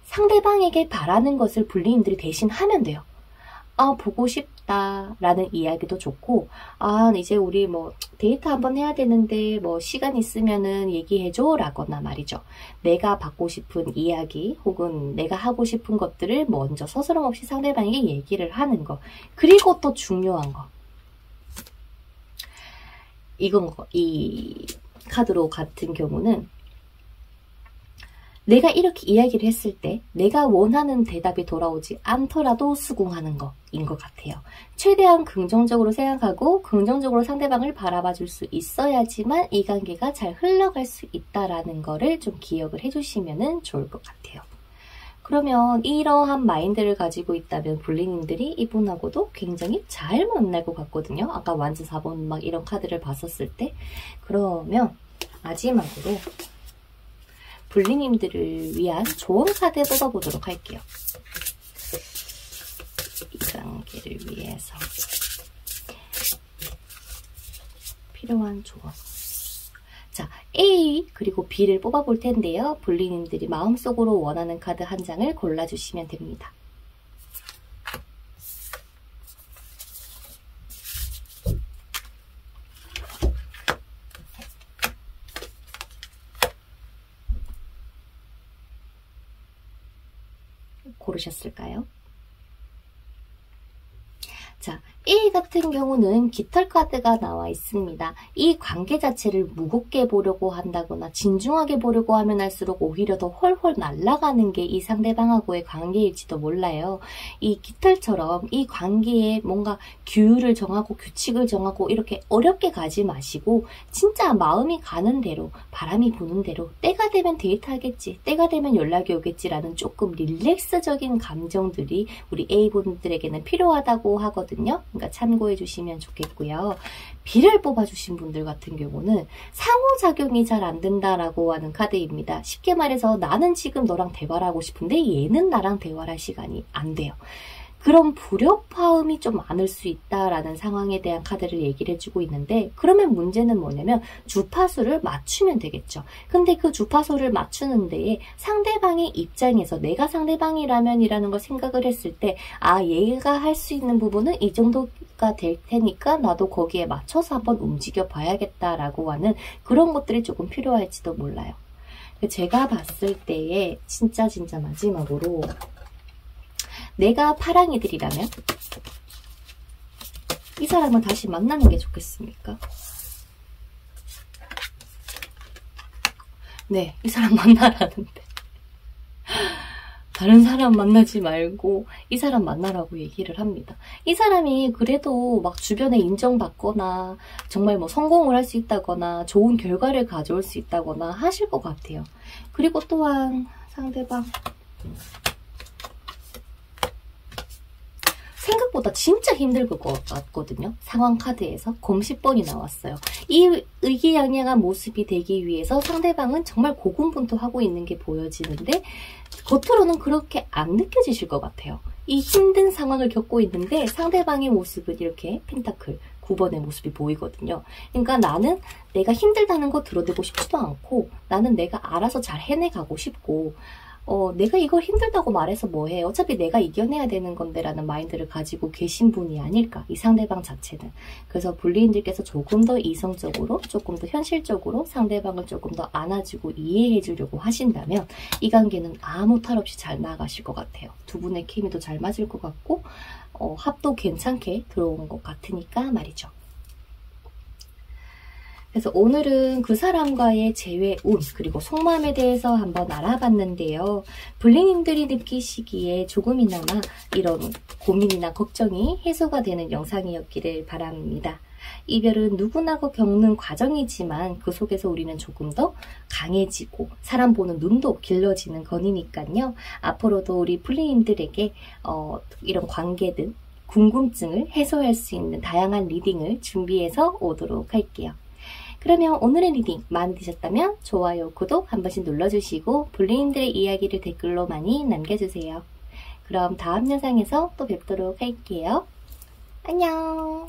상대방에게 바라는 것을 불리님들이 대신 하면 돼요. 보고 싶다 라는 이야기도 좋고 이제 우리 뭐 데이트 한번 해야 되는데 뭐 시간 있으면은 얘기해줘 라거나 말이죠. 내가 받고 싶은 이야기 혹은 내가 하고 싶은 것들을 먼저 서스럼 없이 상대방에게 얘기를 하는 거. 그리고 또 중요한 거. 이 카드로 같은 경우는 내가 이렇게 이야기를 했을 때 내가 원하는 대답이 돌아오지 않더라도 수긍하는 거인 것 같아요. 최대한 긍정적으로 생각하고 긍정적으로 상대방을 바라봐 줄 수 있어야지만 이 관계가 잘 흘러갈 수 있다라는 거를 좀 기억을 해주시면 좋을 것 같아요. 그러면 이러한 마인드를 가지고 있다면 불리님들이 이분하고도 굉장히 잘 만날 것 같거든요. 아까 완전 4번 막 이런 카드를 봤었을 때. 그러면 마지막으로 불리님들을 위한 조언 카드 뽑아보도록 할게요. 이 관계를 위해서 필요한 조언. 자, A 그리고 B를 뽑아볼 텐데요. 불리님들이 마음속으로 원하는 카드 한 장을 골라주시면 됩니다. 고르셨을까요? 자, A 같은 경우는 깃털 카드가 나와 있습니다. 이 관계 자체를 무겁게 보려고 한다거나 진중하게 보려고 하면 할수록 오히려 더 헐헐 날아가는 게 이 상대방하고의 관계일지도 몰라요. 이 깃털처럼 이 관계에 뭔가 규율을 정하고 규칙을 정하고 이렇게 어렵게 가지 마시고 진짜 마음이 가는 대로 바람이 부는 대로 때가 되면 데이트하겠지, 때가 되면 연락이 오겠지라는 조금 릴렉스적인 감정들이 우리 A분들에게는 필요하다고 하거든요. 그러니까 참고해 주시면 좋겠고요. B를 뽑아주신 분들 같은 경우는 상호작용이 잘 안 된다라고 하는 카드입니다. 쉽게 말해서 나는 지금 너랑 대화를 하고 싶은데 얘는 나랑 대화를 할 시간이 안 돼요. 그런 불협화음이 좀 많을 수 있다라는 상황에 대한 카드를 얘기를 해주고 있는데, 그러면 문제는 뭐냐면 주파수를 맞추면 되겠죠. 근데 그 주파수를 맞추는 데에 상대방의 입장에서 내가 상대방이라면이라는 걸 생각을 했을 때, 아, 얘가 할 수 있는 부분은 이 정도가 될 테니까 나도 거기에 맞춰서 한번 움직여 봐야겠다라고 하는 그런 것들이 조금 필요할지도 몰라요. 제가 봤을 때에 진짜 마지막으로, 내가 파랑이들이라면 이 사람을 다시 만나는 게 좋겠습니까? 네, 이 사람 만나라는데 다른 사람 만나지 말고 이 사람 만나라고 얘기를 합니다. 이 사람이 그래도 막 주변에 인정받거나 정말 뭐 성공을 할 수 있다거나 좋은 결과를 가져올 수 있다거나 하실 것 같아요. 그리고 또한 상대방 생각보다 진짜 힘들 것 같거든요. 상황 카드에서 검 10번이 나왔어요. 이 의기양양한 모습이 되기 위해서 상대방은 정말 고군분투하고 있는 게 보여지는데 겉으로는 그렇게 안 느껴지실 것 같아요. 이 힘든 상황을 겪고 있는데 상대방의 모습은 이렇게 펜타클 9번의 모습이 보이거든요. 그러니까 나는 내가 힘들다는 거 드러내고 싶지도 않고, 나는 내가 알아서 잘 해내가고 싶고, 내가 이걸 힘들다고 말해서 뭐해, 어차피 내가 이겨내야 되는 건데 라는 마인드를 가지고 계신 분이 아닐까, 이 상대방 자체는. 그래서 불리인들께서 조금 더 이성적으로, 조금 더 현실적으로 상대방을 조금 더 안아주고 이해해 주려고 하신다면 이 관계는 아무 탈 없이 잘 나가실 것 같아요. 두 분의 케미도 잘 맞을 것 같고, 합도 괜찮게 들어온 것 같으니까 말이죠. 그래서 오늘은 그 사람과의 재회 운, 그리고 속마음에 대해서 한번 알아봤는데요. 불리님들이 느끼시기에 조금이나마 이런 고민이나 걱정이 해소가 되는 영상이었기를 바랍니다. 이별은 누구나 겪는 과정이지만 그 속에서 우리는 조금 더 강해지고 사람 보는 눈도 길러지는 거니까요. 앞으로도 우리 불리님들에게 이런 관계든 궁금증을 해소할 수 있는 다양한 리딩을 준비해서 오도록 할게요. 그러면 오늘의 리딩 마음에 드셨다면 좋아요, 구독 한 번씩 눌러주시고 불리님들의 이야기를 댓글로 많이 남겨주세요. 그럼 다음 영상에서 또 뵙도록 할게요. 안녕.